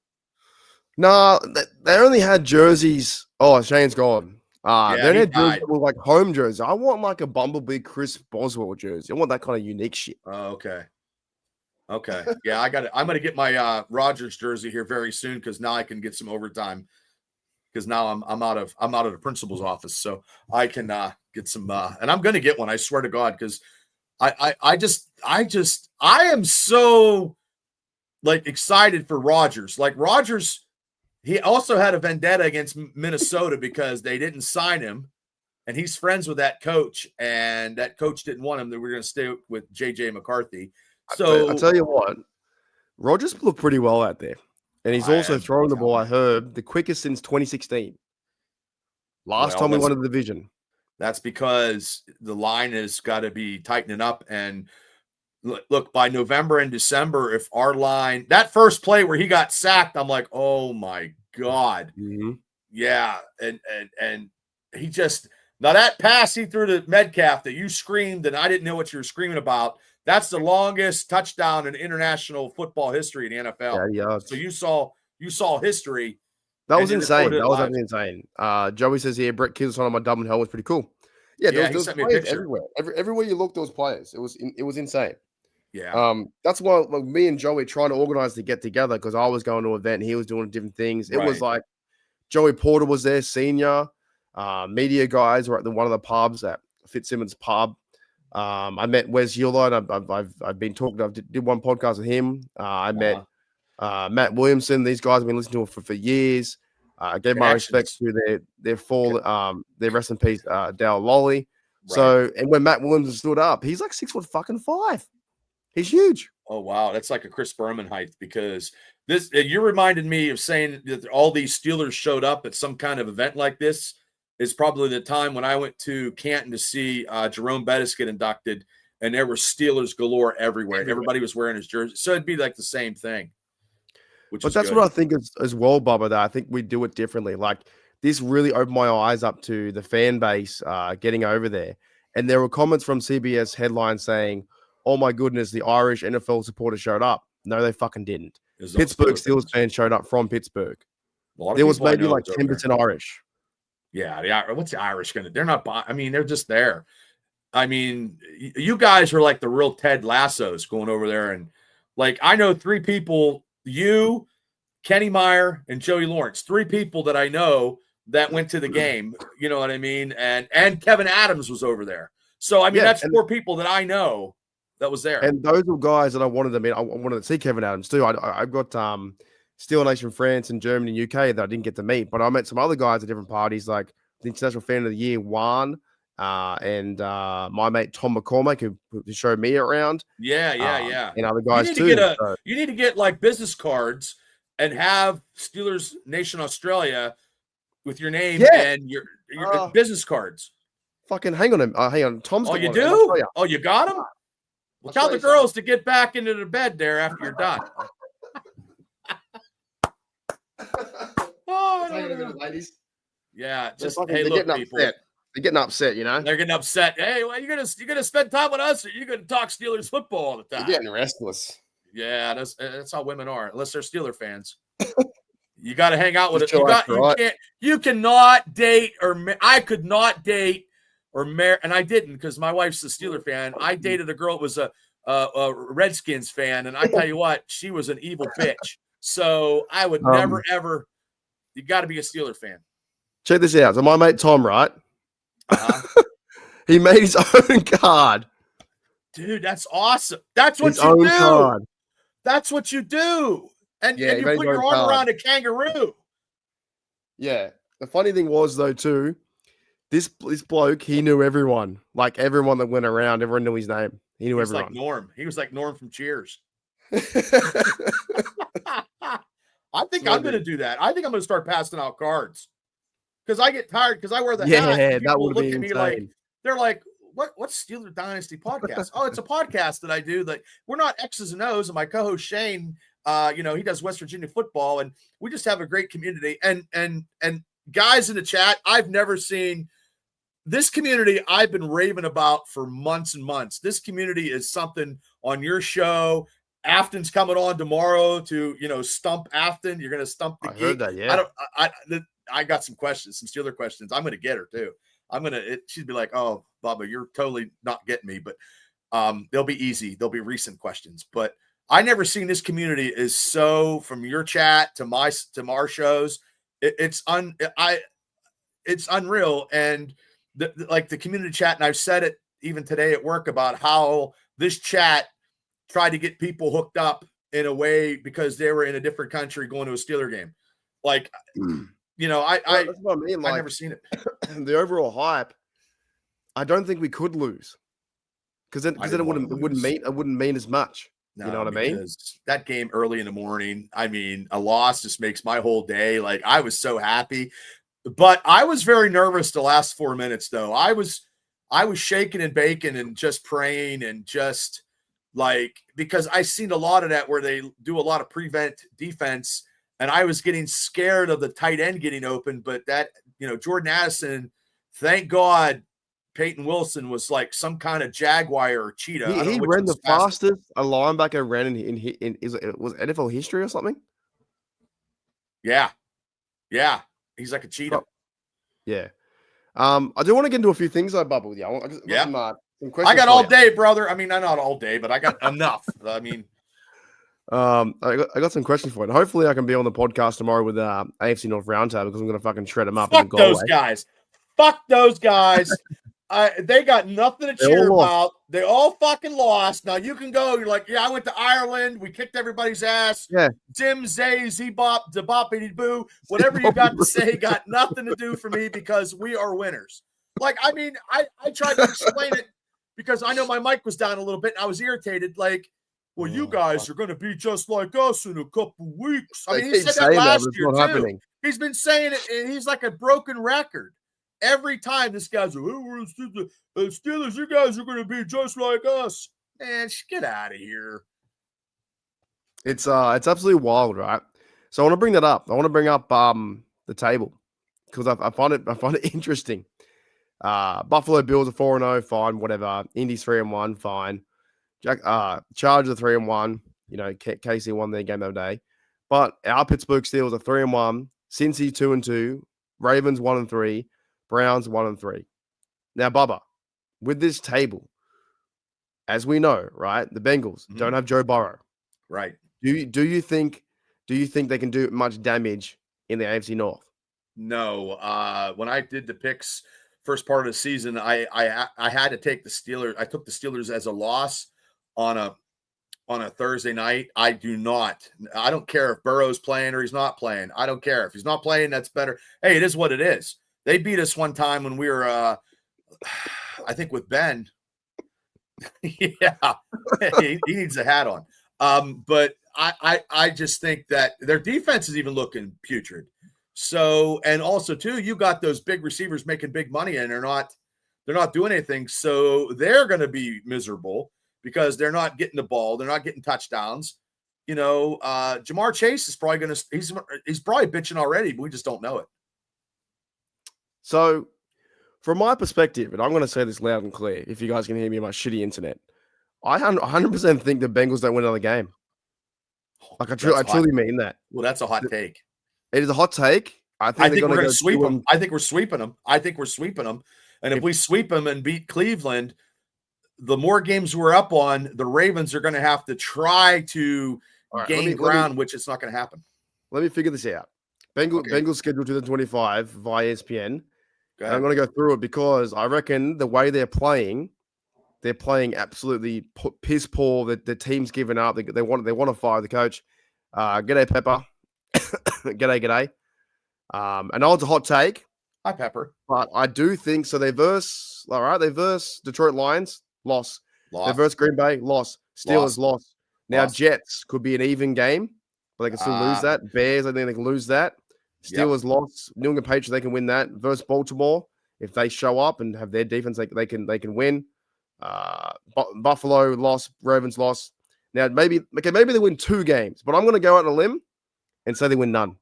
No, they only had jerseys. Oh, Shane's gone. They only had jerseys that were like home jerseys. I want like a Bumblebee Chris Boswell jersey. I want that kind of unique shit. Oh, okay. Yeah, I'm going to get my Rodgers jersey here very soon because now I can get some overtime. Because now I'm out of the principal's office, so I can get some. And I'm going to get one. I swear to God, because I am so like excited for Rodgers. Like Rodgers, he also had a vendetta against Minnesota because they didn't sign him, and he's friends with that coach, and that coach didn't want him. That we're going to stay with JJ McCarthy. So I'll tell you what, Rodgers looked pretty well out there. And he's also throwing the ball, I heard, the quickest since 2016. Last time we won the division. That's because the line has got to be tightening up. And look, by November and December, if our line, that first play where he got sacked, I'm like, oh my God. Mm-hmm. Yeah. And he just, now that pass he threw to Metcalf that you screamed and I didn't know what you were screaming about. That's the longest touchdown in international football history in the NFL. Yeah. So you saw history. That was insane. That was actually insane. Joey says here, Brett Kittleson on my double hell was pretty cool. Yeah, there was players everywhere. Everywhere you looked, there was players. It was insane. Yeah. That's why like, me and Joey trying to organize to get together because I was going to an event and he was doing different things. It was like Joey Porter was there, senior. Media guys were at one of the pubs at Fitzsimmons Pub. I met Wes Hewlett. I've been talking. I did one podcast with him. I met Matt Williamson. These guys have been listening to him for years. I gave my respects to their fall. Their rest in peace, Dale Lolly. Right. So, and when Matt Williamson stood up, he's like 6'5". He's huge. Oh wow, that's like a Chris Berman height because this. You reminded me of saying that all these Steelers showed up at some kind of event like this. is probably the time when I went to Canton to see Jerome Bettis get inducted, and there were Steelers galore everywhere. Everybody was wearing his jersey. So it'd be like the same thing. But that's what I think as well, Bubba, that I think we do it differently. Like, this really opened my eyes up to the fan base getting over there. And there were comments from CBS headlines saying, oh my goodness, the Irish NFL supporters showed up. No, they fucking didn't. Pittsburgh Steelers fans showed up from Pittsburgh. There was maybe like 10% Irish. Yeah, what's the Irish going to do? They're not, I mean, they're just there. I mean, you guys are like the real Ted Lassos going over there. And like, I know 3 people, you, Kenny Meyer, and Joey Lawrence, 3 people that I know that went to the game. You know what I mean? And Kevin Adams was over there. So, I mean, that's 4 people that I know that was there. And those were guys that I wanted to meet. I wanted to see Kevin Adams too. I've got Steel Nation France in Germany and UK that I didn't get to meet, but I met some other guys at different parties, like the International Fan of the Year, Juan, and my mate Tom McCormick, who showed me around. Yeah. And other guys too. You need to get like business cards and have Steelers Nation Australia with your name and your business cards. Fucking hang on. Tom's got you do? Oh, you got them? Well, tell the girls to get back into the bed there after you're done. Ladies. Yeah, just hey, look, people. They're getting upset, you know. They're getting upset. Hey, well, you're gonna spend time with us, or you're gonna talk Steelers football all the time. You're getting restless. Yeah, that's how women are, unless they're Steeler fans. You got to hang out with it. You cannot date I could not date or marry, and I didn't because my wife's a Steeler fan. I dated a girl that was a Redskins fan, and I tell you what, she was an evil bitch. So I would never, ever. You got to be a Steeler fan. Check this out. So my mate Tom, right? He made his own card. Dude, that's awesome. That's what you do. Card. That's what you do. And you put your arm around a kangaroo. Yeah. The funny thing was, though, too, this bloke, he knew everyone. Like, everyone that went around, everyone knew his name. He knew everyone. Like Norm. He was like Norm from Cheers. I think I'm going to do that. I think I'm going to start passing out cards because I get tired because I wear the hat. Yeah, that would look at me like they're like, "What's Steeler Dynasty podcast?" Oh, it's a podcast that I do. Like, we're not X's and O's, and my co-host Shane, he does West Virginia football, and we just have a great community. And guys in the chat, I've never seen this community. I've been raving about for months and months. This community is something on your show. Afton's coming on tomorrow to, stump Afton. You're going to stump the geek. Heard that, yeah. I got some questions, some Steeler questions. I'm going to get her too. She'd be like, oh, Bubba, you're totally not getting me, but they'll be easy. They'll be recent questions, but I never seen this community is so from your chat to our shows. It's unreal. And the community chat. And I've said it even today at work about how this chat tried to get people hooked up in a way because they were in a different country going to a Steeler game. Like, that's what I mean. Like, I've never seen it. The overall hype, I don't think we could lose because then it wouldn't mean as much. No, you know what I mean? That game early in the morning, I mean, a loss just makes my whole day. Like, I was so happy, but I was very nervous the last 4 minutes though. I was shaking and baking and just praying and just because I seen a lot of that where they do a lot of prevent defense, and I was getting scared of the tight end getting open. But that, Jordan Addison, thank God, Peyton Wilson was like some kind of jaguar or cheetah. He ran the fastest a linebacker ran in was NFL history or something. Yeah, he's like a cheetah. Yeah. I do want to get into a few things I bubble with you. I got all day, brother. I mean, not all day, but I got enough. I mean, I got some questions for you. Hopefully, I can be on the podcast tomorrow with AFC North Roundtable because I'm going to fucking shred them up. Fuck those guys. Fuck those guys. They got nothing to cheer about. They all fucking lost. Now you can go. You're like, yeah, I went to Ireland. We kicked everybody's ass. Yeah. Dim, Zay, Z-Bop, Zabopity Boo. Whatever you got to say got nothing to do for me because we are winners. Like, I mean, I tried to explain it because I know my mic was down a little bit and I was irritated. Like, well, you guys are going to be just like us in a couple weeks. I mean, he said that last year too. He's been saying it, and he's like a broken record. every time this guy's like, oh, we're the Steelers, you guys are going to be just like us. Man, get out of here. It's absolutely wild, right? So I want to bring that up. I want to bring up the table because I find it interesting. Buffalo Bills are 4-0, fine, whatever. Indy's 3-1, fine. Chargers are 3-1. You know, KC won their game the other day. But our Pittsburgh Steelers are 3-1. Cincy 2-2. Ravens 1-3. Browns 1-3. Now, Bubba, with this table, as we know, right, the Bengals don't have Joe Burrow. Right. Do you think they can do much damage in the AFC North? No. When I did the picks first part of the season, I had to take the Steelers. I took the Steelers as a loss on a Thursday night. I don't care if Burrow's playing or he's not playing. I don't care. If he's not playing, that's better. Hey, it is what it is. They beat us one time when we were I think with Ben. Yeah. he needs a hat on. But I just think that their defense is even looking putrid. So, and also too, you got those big receivers making big money and they're not doing anything. So they're going to be miserable because they're not getting the ball. They're not getting touchdowns. You know, Jamar Chase is probably he's probably bitching already, but we just don't know it. So from my perspective, and I'm going to say this loud and clear, if you guys can hear me on my shitty internet, I 100% think the Bengals don't win another game. Like I truly mean that. Well, that's a hot take. It is a hot take. I think we're going to sweep them. I think we're sweeping them. And if we sweep them and beat Cleveland, the more games we're up on, the Ravens are going to have to try to gain ground, which it's not going to happen. Let me figure this out. Bengals scheduled 2025 via ESPN. And I'm going to go through it because I reckon the way they're playing absolutely piss poor. The team's given up. They want to fire the coach. G'day, Pepper. G'day. I know it's a hot take. Hi, Pepper. But I do think so. They verse Detroit Lions, loss. They verse Green Bay, loss. Steelers, loss. Now Jets could be an even game, but they can still lose that. Bears, I think they can lose that. Steelers, loss. New England Patriots, they can win that. Versus Baltimore, if they show up and have their defense, they can win. Buffalo, loss. Ravens, loss. Now maybe they win 2 games, but I'm going to go out on a limb and say they win none.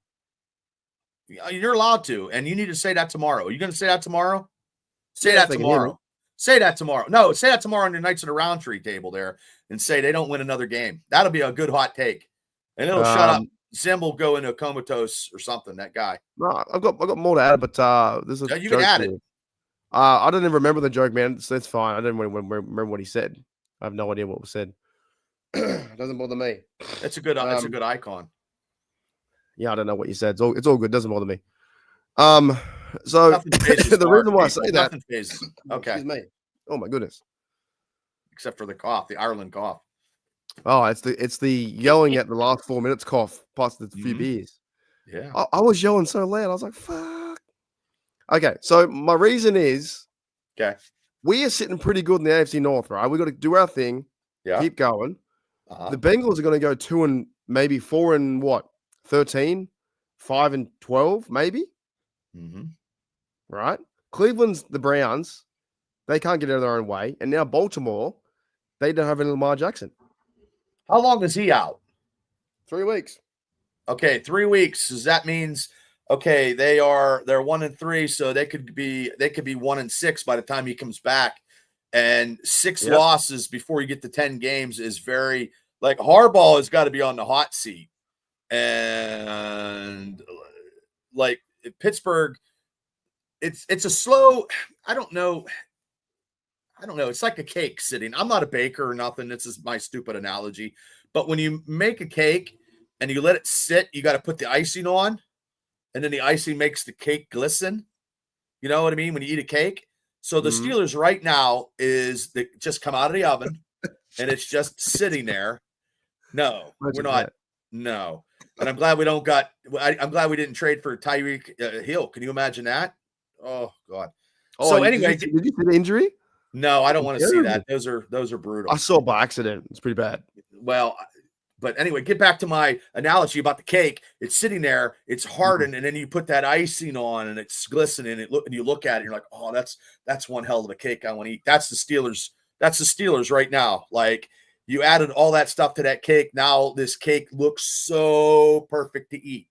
You're allowed to, and you need to say that tomorrow. Are you going to say that tomorrow? Say that tomorrow. Say that tomorrow. No, say that tomorrow on your Knights of the Roundtree table there and say they don't win another game. That'll be a good hot take. And it'll shut up. Zim will go into a comatose or something, that guy. No, I've got more to add, but this is you can add it. I don't even remember the joke, man. So that's fine. I didn't remember what he said. I have no idea what was said. It doesn't bother me. It's a good icon. Yeah, I don't know what you said. It's all good. Doesn't bother me. So the reason why I say that. Okay. Excuse me. Oh my goodness. Except for the cough, the Ireland cough. Oh, it's the yelling at the last 4 minutes cough plus the few beers. Yeah. I was yelling so loud. I was like, fuck. Okay, so my reason is we are sitting pretty good in the AFC North, right? We got to do our thing. Yeah. Keep going. The Bengals are going to go 2 and maybe 4 and what? 13, 5 and 12, maybe. Right? Cleveland's the Browns. They can't get out of their own way. And now Baltimore, they don't have any Lamar Jackson. How long is he out? 3 weeks. Okay, 3 weeks. So that means they're 1-3, so they could be 1-6 by the time he comes back. And 6 losses before you get to 10 games is very like Harbaugh has got to be on the hot seat. And like Pittsburgh, it's a slow, I don't know. It's like a cake sitting. I'm not a baker or nothing. This is my stupid analogy. But when you make a cake and you let it sit, you got to put the icing on. And then the icing makes the cake glisten. You know what I mean? When you eat a cake. So the Steelers right now they just come out of the oven and it's just sitting there. No, we're not. No. And I'm glad we didn't trade for Tyreek Hill. Can you imagine that? Oh God. So anyway, did you see the injury? No, I don't want to see that. Those are brutal. I saw it by accident. It's pretty bad. Well, But anyway, get back to my analogy about the cake. It's sitting there, it's hardened, and then you put that icing on, and it's glistening. And you look at it, and you're like, oh, that's one hell of a cake I want to eat. That's the Steelers. That's the Steelers right now. Like, you added all that stuff to that cake. Now this cake looks so perfect to eat.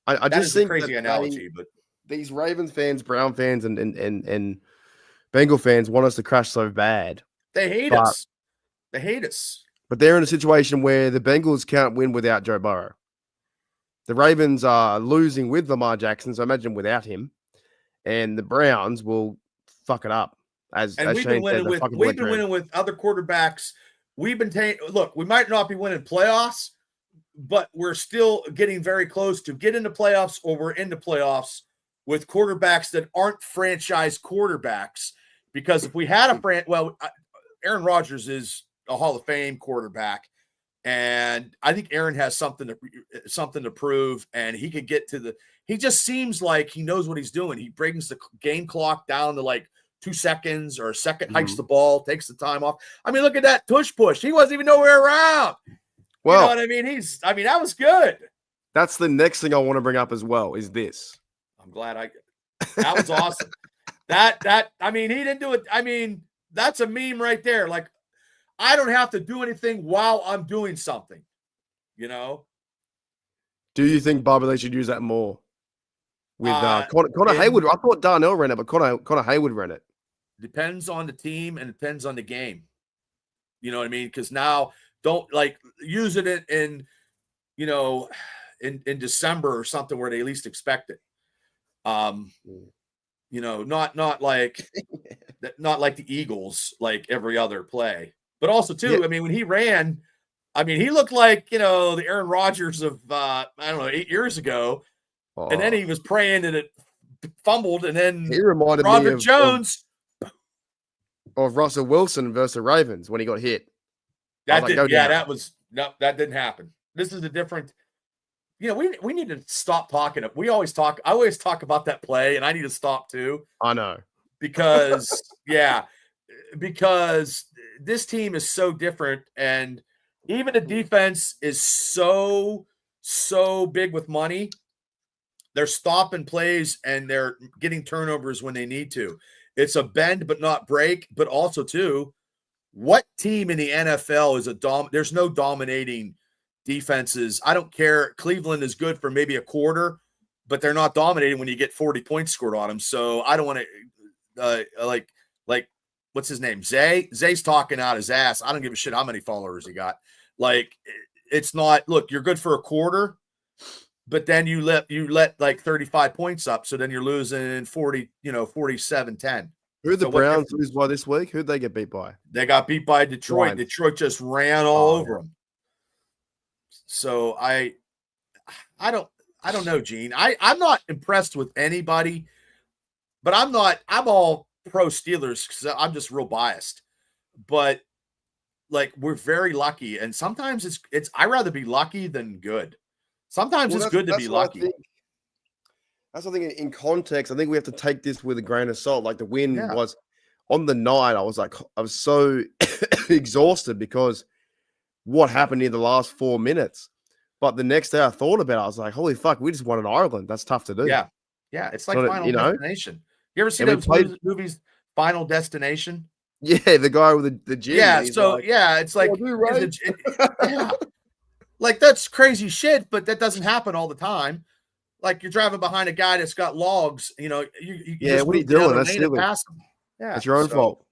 I just think a crazy analogy, but these Ravens fans, Brown fans, and Bengal fans want us to crash so bad. They hate us. They hate us. But they're in a situation where the Bengals can't win without Joe Burrow. The Ravens are losing with Lamar Jackson, so imagine without him. And the Browns will fuck it up. We've been winning with other quarterbacks. We've been look, we might not be winning playoffs, but we're still getting very close to get into playoffs, or we're into playoffs with quarterbacks that aren't franchise quarterbacks. Because if we had Aaron Rodgers is a Hall of Fame quarterback, and I think Aaron has something to prove, and he could get to he just seems like he knows what he's doing. He brings the game clock down to like 2 seconds or a second, hikes the ball, takes the time off. I mean, look at that push. He wasn't even nowhere around. Well, you know what I mean? That was good. That's the next thing I want to bring up as well, is this. I'm glad that was awesome. I mean, he didn't do it. I mean, that's a meme right there. Like, I don't have to do anything while I'm doing something, you know? Do you think, Bubba, they should use that more? With Connor Hayward. I thought Darnell ran it, but Connor Hayward ran it. Depends on the team and depends on the game. You know what I mean? Because now don't use it in December or something where they least expect it. You know, not like not like the Eagles, like every other play. But also too, I mean, when he ran, I mean, he looked like, the Aaron Rodgers of 8 years ago. Oh. And then he was praying that it fumbled, and then he reminded Robert me of Jones of Russell Wilson versus the Ravens when he got hit. That didn't happen. This is a different. We need to stop talking. I always talk about that play, and I need to stop too. I know. Because because this team is so different, and even the defense is so big with money. They're stopping plays and they're getting turnovers when they need to. It's a bend but not break. But also too, what team in the NFL is there's no dominating defenses. I don't care. Cleveland is good for maybe a quarter, but they're not dominating when you get 40 points scored on them. So I don't want to like what's his name? Zay's talking out his ass. I don't give a shit how many followers he got. Like, it's not, look, you're good for a quarter, but then you let like 35 points up. So then you're losing 47-10. Who did the Browns lose by this week? Who'd they get beat by? They got beat by Detroit. Giants. Detroit just ran all over them. So I don't know, Gene. I'm not impressed with anybody, but I'm all pro Steelers because I'm just real biased. But like, we're very lucky, and sometimes it's I'd rather be lucky than good. Sometimes it's good to be lucky. That's the thing in context. I think we have to take this with a grain of salt. Like, the win was on the night. I was so exhausted because what happened in the last 4 minutes. But the next day I thought about it. I was like, holy fuck, we just won in Ireland. That's tough to do. Yeah. Yeah. It's like Final Destination. You ever see those movies, Final Destination? Yeah, the guy with the gym. Yeah, so it's like, like, that's crazy shit, but that doesn't happen all the time. Like, you're driving behind a guy that's got logs, you what are you doing? That's silly. Yeah, it's your own fault.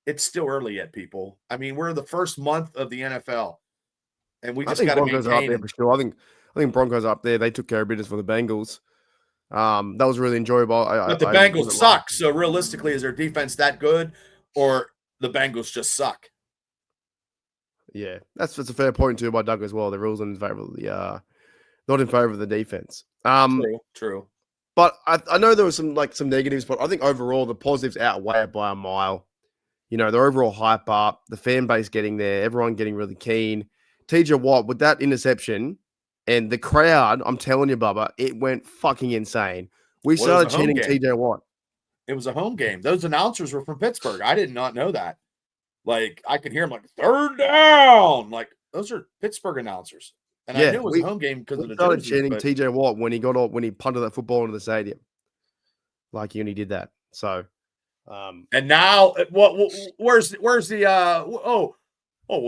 It's still early yet, people. I mean, we're the first month of the NFL, and we just got to Broncos are up there for sure. I think Broncos are up there. They took care of business for the Bengals. That was really enjoyable. But the Bengals suck. So realistically, is their defense that good, or the Bengals just suck? Yeah, that's a fair point too by Doug as well. The rules in favor of the not in favor of the defense. True. But I know there was some negatives, but I think overall the positives outweigh it by a mile. The overall hype up, the fan base getting there, everyone getting really keen. TJ Watt with that interception. And the crowd, I'm telling you, Bubba, it went fucking insane. We started chanting TJ Watt. It was a home game. Those announcers were from Pittsburgh. I did not know that. Like, I could hear them like, third down. Like, Pittsburgh announcers. And Yeah, I knew it was a home game because of the started jerseys, chanting but TJ Watt when he punted that football into the stadium. Like he only did that. So and now where's the well,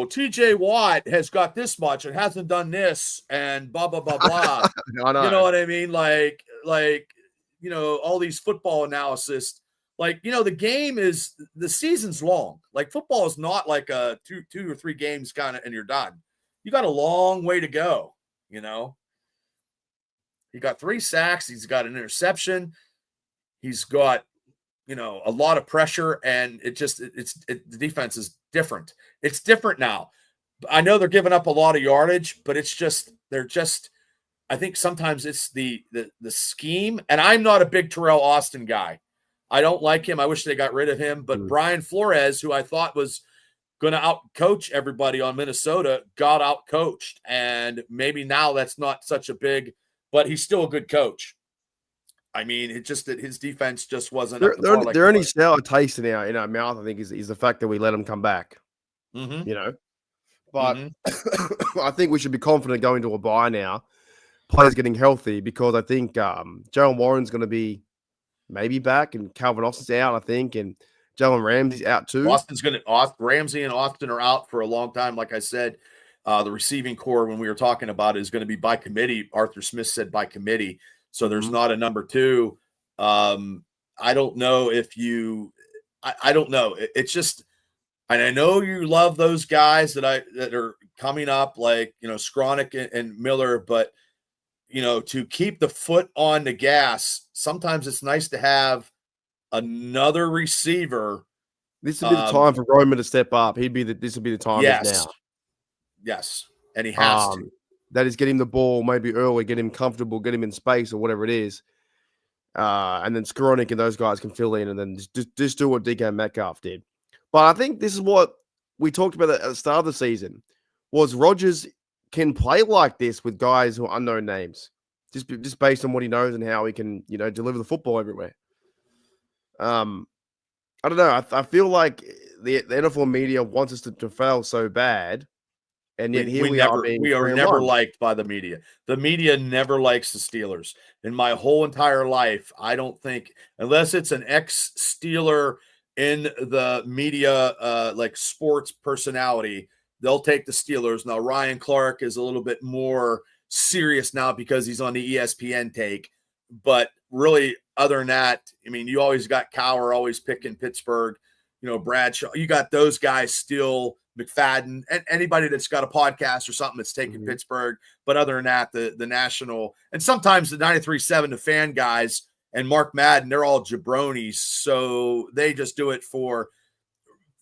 TJ Watt has got this much and hasn't done this and blah blah blah blah. I know. You know what I mean? Like all these football analysis. Like, the season's long. Like football is not like a two or three games kind of and you're done. You got a long way to go, He got 3 sacks, he's got an interception, he's got a lot of pressure, and the defense is different. It's different now. I know they're giving up a lot of yardage, but I think sometimes it's the scheme, and I'm not a big Terrell Austin guy. I don't like him. I wish they got rid of him, but Brian Flores, who I thought was going to out-coach everybody on Minnesota, got out-coached, and maybe now that's not such a big, but he's still a good coach. I mean, it's just that his defense just wasn't. They're only sour taste in our mouth. I think is the fact that we let them come back. Mm-hmm. But I think we should be confident going to a bye now. Players getting healthy because I think Jalen Warren's going to be maybe back, and Calvin Austin's out. I think, and Jalen Ramsey's out too. Ramsey and Austin are out for a long time. Like I said, the receiving core when we were talking about it is going to be by committee. Arthur Smith said by committee. So there's not a number 2. I don't know if I don't know. It's just, and I know you love those guys that are coming up, like, Skronik and Miller, but, to keep the foot on the gas, sometimes it's nice to have another receiver. This would be the time for Roman to step up. This would be the time now. Yes. And he has to. That is, get him the ball maybe early, get him comfortable, get him in space or whatever it is. And then Skoronik and those guys can fill in and then just do what DK Metcalf did. But I think this is what we talked about at the start of the season, was Rodgers can play like this with guys who are unknown names, just based on what he knows and how he can, deliver the football everywhere. I don't know. I feel like the NFL media wants us to fail so bad. And yet we are never liked by the media. The media never likes the Steelers. In my whole entire life, I don't think, unless it's an ex-Steeler in the media, like sports personality, they'll take the Steelers. Now, Ryan Clark is a little bit more serious now because he's on the ESPN take. But really, other than that, I mean, you always got Cowher always picking Pittsburgh, Bradshaw. You got those guys still, McFadden, and anybody that's got a podcast or something that's taking Pittsburgh. But other than that, the national, and sometimes the 93.7, the fan guys and Mark Madden, they're all jabronis. So they just do it for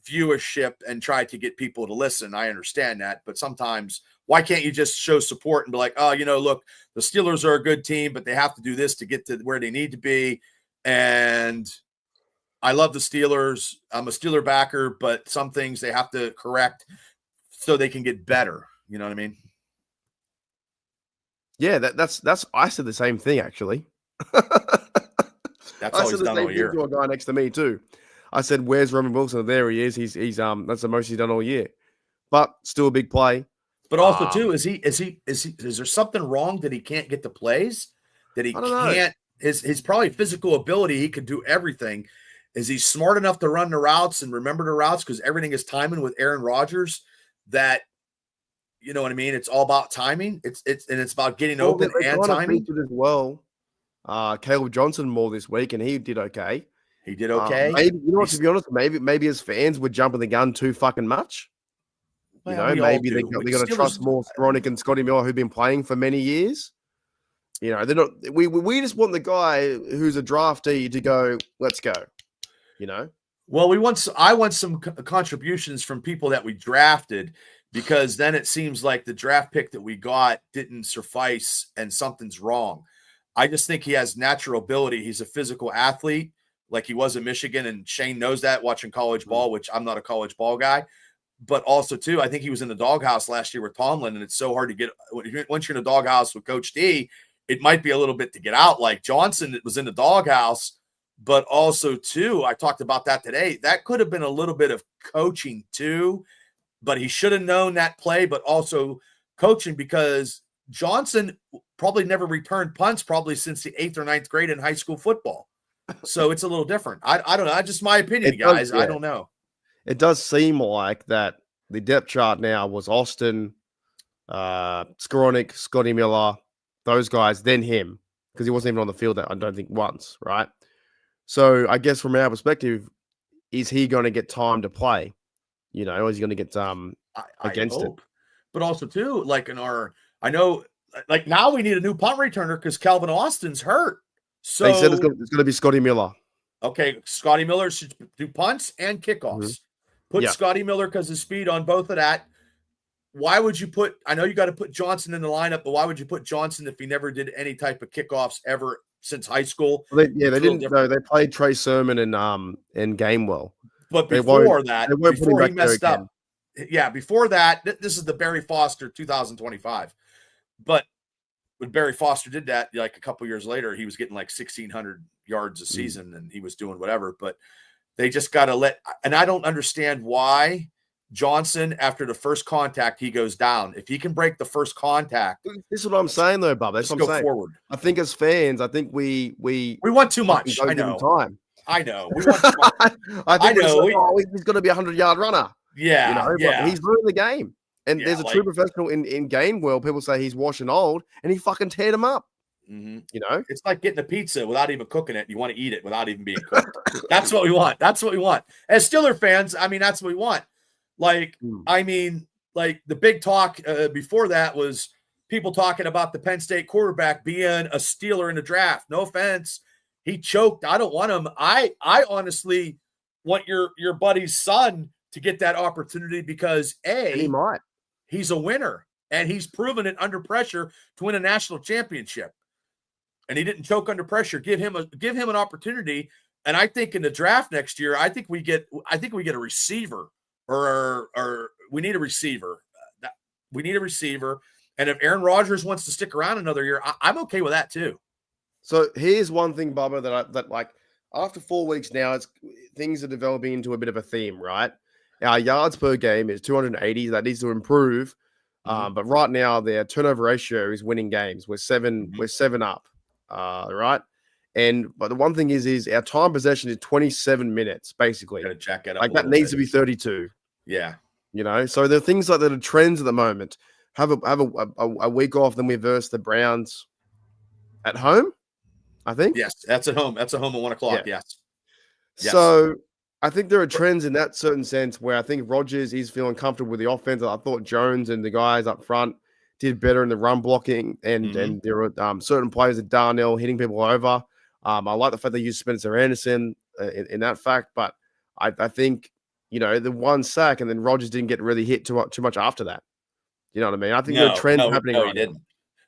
viewership and try to get people to listen. I understand that. But sometimes, why can't you just show support and be like, oh, look, the Steelers are a good team, but they have to do this to get to where they need to be. And I love the Steelers. I'm a Steeler backer, but some things they have to correct so they can get better. You know what I mean? Yeah, that's. I said the same thing actually. That's always done all year. To a guy next to me too. I said, "Where's Roman Wilson?" There he is. He's that's the most he's done all year, but still a big play. But also too, is there something wrong that he can't get the plays? That he can't? His probably physical ability, he could do everything. Is he smart enough to run the routes and remember the routes? Because everything is timing with Aaron Rodgers. That, you know what I mean? It's all about timing. It's about getting open and timing as well. Caleb Johnson more this week, and he did okay. He did okay. Maybe, to be honest, maybe his fans were jumping the gun too fucking much. Well, maybe they're going to trust more Skronik and Scotty Miller, who've been playing for many years. They're not. We just want the guy who's a draftee to go. Let's go. Well, I want some contributions from people that we drafted, because then it seems like the draft pick that we got didn't suffice and something's wrong. I just think he has natural ability. He's a physical athlete like he was in Michigan, and Shane knows that watching college ball, which I'm not a college ball guy. But also, too, I think he was in the doghouse last year with Tomlin, and it's so hard to get – once you're in the doghouse with Coach D, it might be a little bit to get out. Like Johnson was in the doghouse. But also, too, I talked about that today. That could have been a little bit of coaching, too. but he should have known that play, but also coaching, because Johnson probably never returned punts probably since the 8th or 9th grade in high school football. So it's a little different. I don't know. That's just my opinion, guys. I don't know. It does seem like that the depth chart now was Austin, Skowronek, Scotty Miller, those guys, then him, because he wasn't even on the field, I don't think, once, right? So I guess from our perspective, is he going to get time to play? You know, or is he going to get against it? But also, too, like I know, like now we need a new punt returner because Calvin Austin's hurt. So they said it's going to be Scotty Miller. Okay, Scotty Miller should do punts and kickoffs. Mm-hmm. Put Scotty Miller because his speed on both of that. Why would you put – I know you got to put Johnson in the lineup, but why would you put Johnson if he never did any type of kickoffs ever since high school? Well, they didn't – no, they played Trey Sermon and Gamewell. But before before he messed up – yeah, before that, this is the Barry Foster 2025. But when Barry Foster did that, like a couple years later, he was getting like 1,600 yards a season and he was doing whatever. But they just got to and I don't understand why Johnson, after the first contact, he goes down. If he can break the first contact. This is what I'm saying, though, Bob. That's what I'm saying. Forward. I think as fans, I think we want too much. I know. I know. We want too much. I know. He's going to be a 100-yard runner. Yeah. But he's ruined the game. And there's a true professional in Gainwell. People say he's washing old, and he fucking teared him up. Mm-hmm. You know, it's like getting a pizza without even cooking it. You want to eat it without even being cooked. That's what we want. That's what we want. As Steeler fans, I mean, that's what we want. Like, I mean, like the big talk before that was people talking about the Penn State quarterback being a Steeler in the draft. No offense, he choked. I don't want him. I honestly want your buddy's son to get that opportunity because he might. He's a winner, and he's proven it under pressure to win a national championship. And he didn't choke under pressure. Give him an opportunity. And I think in the draft next year, I think we get a receiver, or we need a receiver. We need a receiver. And if Aaron Rodgers wants to stick around another year, I'm okay with that too. So here's one thing, Bubba, that like after 4 weeks now, things are developing into a bit of a theme, right? Our yards per game is 280. That needs to improve. But right now, their turnover ratio is winning games. We're 7 up. Right. But the one thing is our time possession is 27 minutes, basically. Gotta jack it up like that needs to be 32. Yeah. You know, so there are things like that are trends at the moment. Have a week off, then we verse the Browns at home, I think. Yes, that's at home. That's at home at 1 o'clock. Yeah. Yes. So I think there are trends in that certain sense where I think Rodgers is feeling comfortable with the offense. I thought Jones and the guys up front did better in the run blocking, and there were certain players at Darnell hitting people over. I like the fact they used Spencer Anderson in that fact, but I think, you know, the one sack and then Rodgers didn't get really hit too much after that. You know what I mean? I think there are trends happening right now.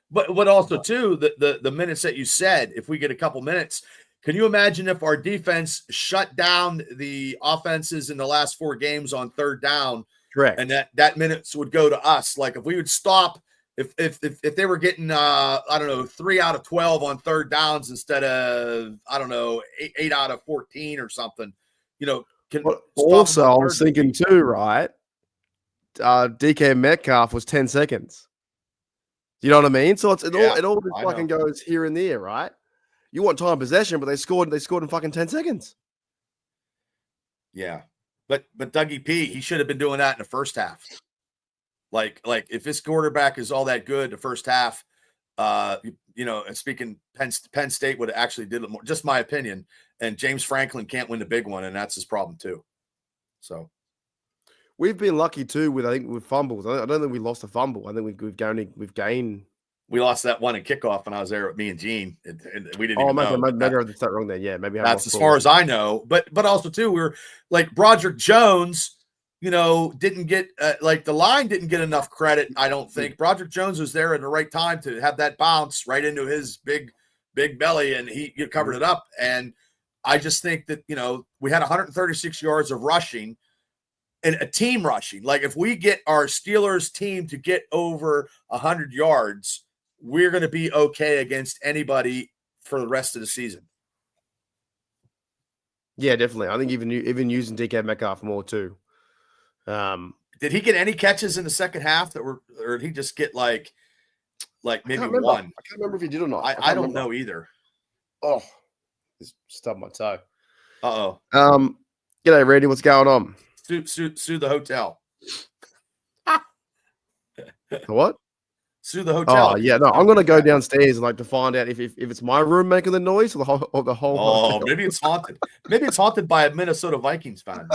But also, too, the minutes that you said, if we get a couple minutes, can you imagine if our defense shut down the offenses in the last 4 games on third down? Correct. And that minutes would go to us. Like if we would stop, if they were getting, 3 out of 12 on third downs instead of, 8 out of 14 or something, you know. Also, I was thinking too, right? DK Metcalf was 10 seconds. You know what I mean? So it all just fucking goes here and there, right? You want time possession, but they scored in fucking 10 seconds. Yeah. But Dougie P, he should have been doing that in the first half. Like if his quarterback is all that good the first half, and speaking, Penn State would have actually did it more. Just my opinion. And James Franklin can't win the big one, and that's his problem too. So we've been lucky too with fumbles. I don't think we lost a fumble. I think we've gained. We lost that one in kickoff, and I was there with me and Gene, and we didn't. Maybe I did that wrong there. Yeah, maybe that's as far as I know. But also too, we were like Broderick Jones. Didn't get the line didn't get enough credit. I don't think Broderick Jones was there at the right time to have that bounce right into his big belly, and he covered it up. And I just think that we had 136 yards of rushing. And a team rushing. Like if we get our Steelers team to get over 100 yards, we're going to be okay against anybody for the rest of the season. Yeah, definitely. I think even using DK Metcalf more too. Did he get any catches in the second half or did he just get like maybe one? I can't remember if he did or not. I don't know either. Oh, just stubbed my toe. Uh-oh. G'day, Randy. What's going on? Sue the hotel. What? Sue the hotel. Oh, yeah. No, I'm going to go downstairs and to find out if it's my room making the noise or the whole Oh, hotel. maybe it's haunted. Maybe it's haunted by a Minnesota Vikings fan.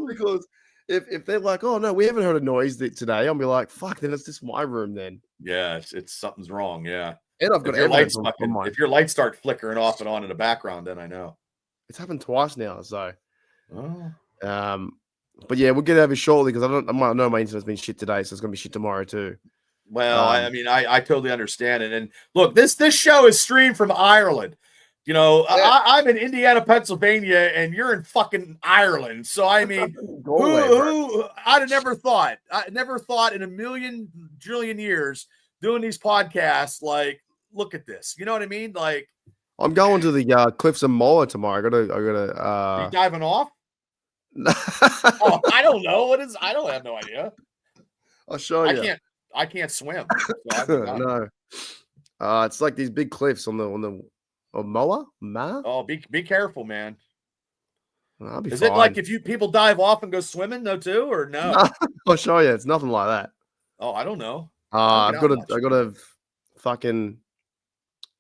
Because if they're like, oh, no, we haven't heard a noise today, I'll be like, fuck, then it's just my room then. Yeah, it's something's wrong. Yeah. And I've got if your lights start flickering off and on in the background, then I know. It's happened twice now, so. Oh. But yeah, we'll get over shortly because I might know my internet's been shit today, so it's gonna be shit tomorrow too. Well, I totally understand it. And look, this show is streamed from Ireland. You know, yeah. I'm in Indiana, Pennsylvania, and you're in fucking Ireland. So I mean, I'd have never thought. I never thought in a million trillion years doing these podcasts. Like, look at this. You know what I mean? Like, I'm going to the Cliffs of Moher tomorrow. I gotta. Are you diving off? Oh, I don't know. What is? I don't have no idea. I'll show you. I can't swim. So no. It's like these big cliffs on the Moa? Ma? Oh, be careful, man. I'll be Is fine. it like if people dive off and go swimming though too, or no? I'll show you. It's nothing like that. Oh, I don't know. I got a fucking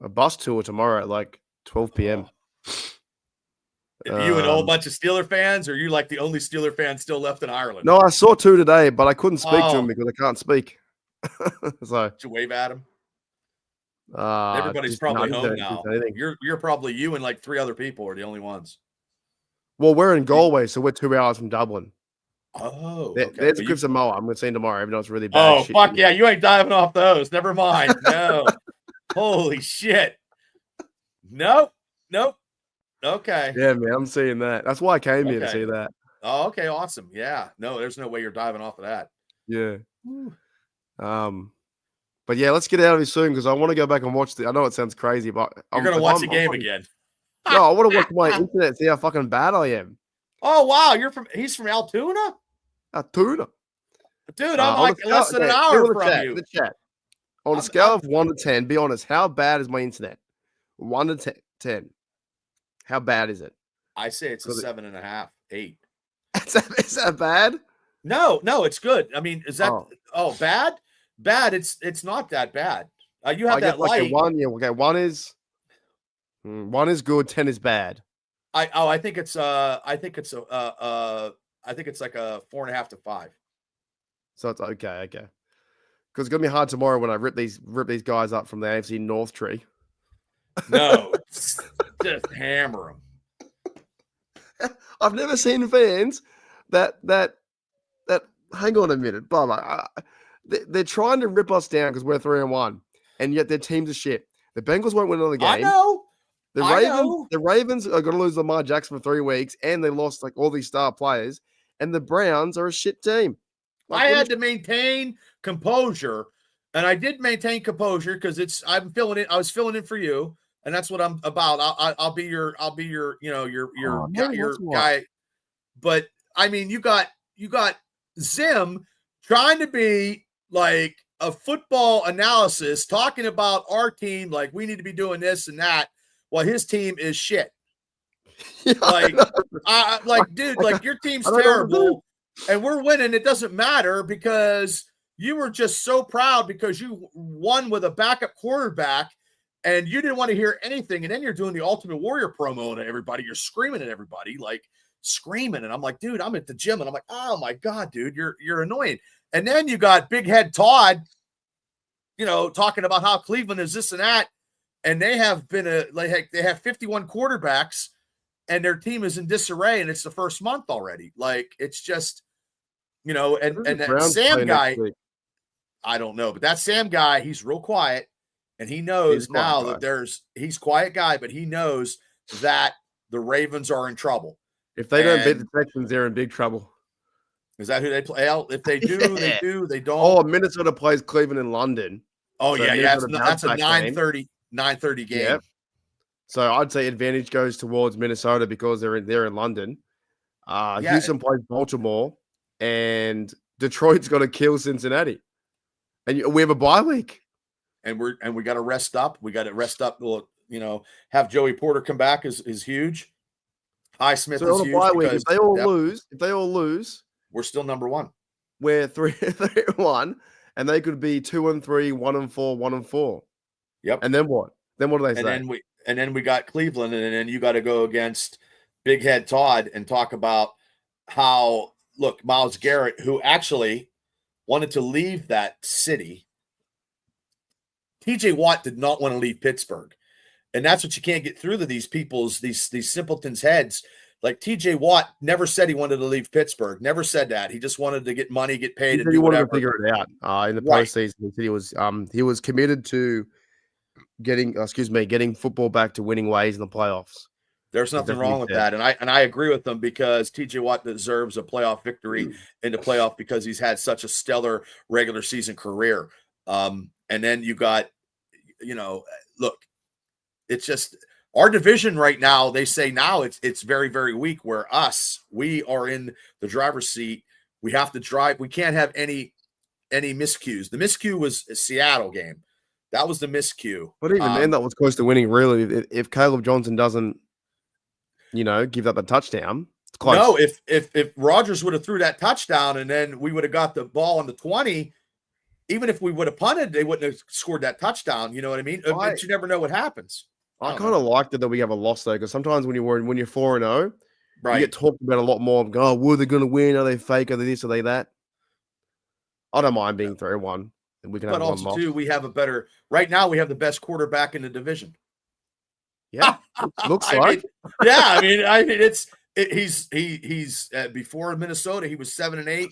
a bus tour tomorrow at like 12 p.m. You and a whole bunch of Steeler fans, or are you like the only Steeler fan still left in Ireland? No, I saw two today, but I couldn't speak to them because I can't speak. So did you wave at them? Everybody's probably home now. You're probably you and like three other people are the only ones. Well, we're in Galway, so we're 2 hours from Dublin. Oh, there's Cliffs of Moher. I'm going to see him tomorrow, even though it's really bad. Oh, fuck yeah. You ain't diving off those. Never mind. No. Holy shit. Nope. Okay. Yeah, man. I'm seeing that. That's why I came here to see that. Oh, okay. Awesome. Yeah. No, there's no way you're diving off of that. Yeah. But yeah, let's get out of here soon because I want to go back and watch I know it sounds crazy, but you're going to watch the game again. No, I want to watch my internet, see how fucking bad I am. Oh, wow. He's from Altoona? Altoona. Dude, I'm like less than an hour from you. The chat. On a scale of 1 to 10, be honest, how bad is my internet? 1 to 10. How bad is it? I say it's a 7.5, 8. Is that bad? No, it's good. I mean, is that bad? Bad. It's not that bad. You have that light. One is good, 10 is bad. I think it's like a 4.5 to 5. So it's okay. Because it's gonna be hard tomorrow when I rip these guys up from the AFC North tree. No, just hammer them. I've never seen fans that hang on a minute, but they're trying to rip us down because we're 3-1, and yet their teams are shit. The Bengals won't win another game. I know. The Ravens are going to lose Lamar Jackson for 3 weeks, and they lost like all these star players. And the Browns are a shit team. Like, I had to maintain composure, and I did maintain composure because I was filling in for you, and that's what I'm about. I'll be your guy. But I mean, you got Zim trying to be like a football analysis, talking about our team like we need to be doing this and that, while his team is shit. Yeah, dude, your team's terrible and we're winning. It doesn't matter because you were just so proud because you won with a backup quarterback and you didn't want to hear anything. And then you're doing the Ultimate Warrior promo to everybody. You're screaming at everybody, like screaming. And I'm like, dude, I'm at the gym. And I'm like, oh my God, dude, you're annoying. And then you got Big Head Todd, talking about how Cleveland is this and that. And they have they have 51 quarterbacks and their team is in disarray and it's the first month already. Like, it's just, and that Sam guy, I don't know, but that Sam guy, he's real quiet and he knows now that he's quiet guy, but he knows that the Ravens are in trouble. If they don't beat the Texans, they're in big trouble. Is that who they play? If they do, they do. They don't. Oh, Minnesota plays Cleveland in London. Oh, so yeah. That's a 9:30 game. Yep. So I'd say advantage goes towards Minnesota because they're in London. Houston plays Baltimore, and Detroit's got to kill Cincinnati, and we have a bye week, and we got to rest up. We got to rest up. You know, have Joey Porter come back is huge. Highsmith is huge. Bye week, if they all lose, we're still number one. We're 3-1, and they could be 2-3, 1-4, 1-4. Yep. And then what? Then what do they say? And then we got Cleveland, and then you got to go against Big Head Todd and talk about how Myles Garrett, who actually wanted to leave that city. TJ Watt did not want to leave Pittsburgh. And that's what you can't get through to these people's, these simpletons' heads. Like TJ Watt never said he wanted to leave Pittsburgh. Never said that. He just wanted to get money, get paid, and do whatever. He wanted to figure it out in the postseason. He was committed to getting football back to winning ways in the playoffs. There's nothing wrong with that. And I agree with them, because TJ Watt deserves a playoff victory in the playoff because he's had such a stellar regular season career. And then you got, it's just our division right now. They say now it's very, very weak, where we are in the driver's seat. We have to drive. We can't have any miscues. The miscue was a Seattle game. That was the miscue. But even then, that was close to winning, really. If Caleb Johnson doesn't, give up a touchdown, it's close. No, if Rodgers would have threw that touchdown and then we would have got the ball on the 20, even if we would have punted, they wouldn't have scored that touchdown. You know what I mean? But you never know what happens. I kind of liked it that we have a loss, though, because sometimes when you're 4-0, right, you get talked about a lot more. Were they going to win? Are they fake? Are they this? Are they that? I don't mind being 3-1. And we can have one loss. Too, we have right now we have the best quarterback in the division. Yeah, looks like. He's before Minnesota, he was 7-8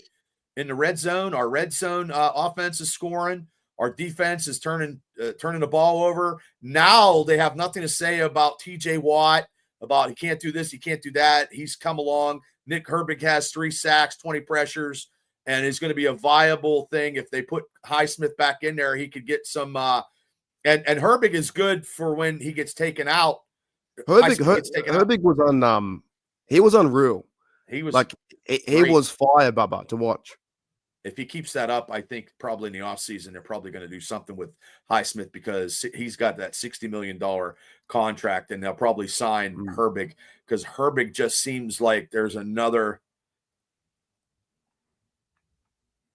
in the red zone. Our red zone offense is scoring. Our defense is turning the ball over. Now they have nothing to say about TJ Watt, about he can't do this, he can't do that. He's come along. Nick Herbig has 3 sacks, 20 pressures, and it's going to be a viable thing. If they put Highsmith back in there, he could get some and Herbig is good for when he gets taken out. Herbig was on he was unreal. He was he was fire, Bubba, to watch. If he keeps that up, I think probably in the offseason, they're probably going to do something with Highsmith, because he's got that $60 million contract, and they'll probably sign Herbig, because Herbig just seems like there's another.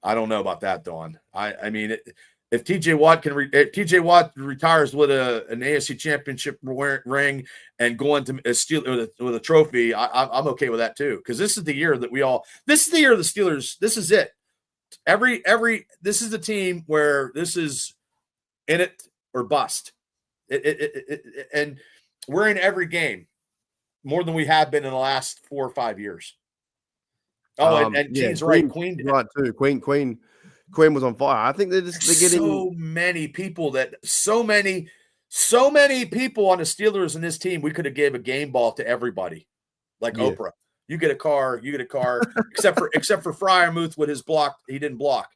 I don't know about that, Dawn. I mean, if TJ Watt retires with an AFC championship ring and going to steal with a trophy, I'm okay with that too, because this is the year that this is the year of the Steelers. This is it. This is the team where this is in it or bust. And we're in every game more than we have been in the last 4 or 5 years. Oh, and Gene's right. Queen right too. Queen was on fire. I think they're getting so many people so many people on the Steelers in this team. We could have gave a game ball to everybody, like Oprah. You get a car, except for Freiermuth with his block. He didn't block.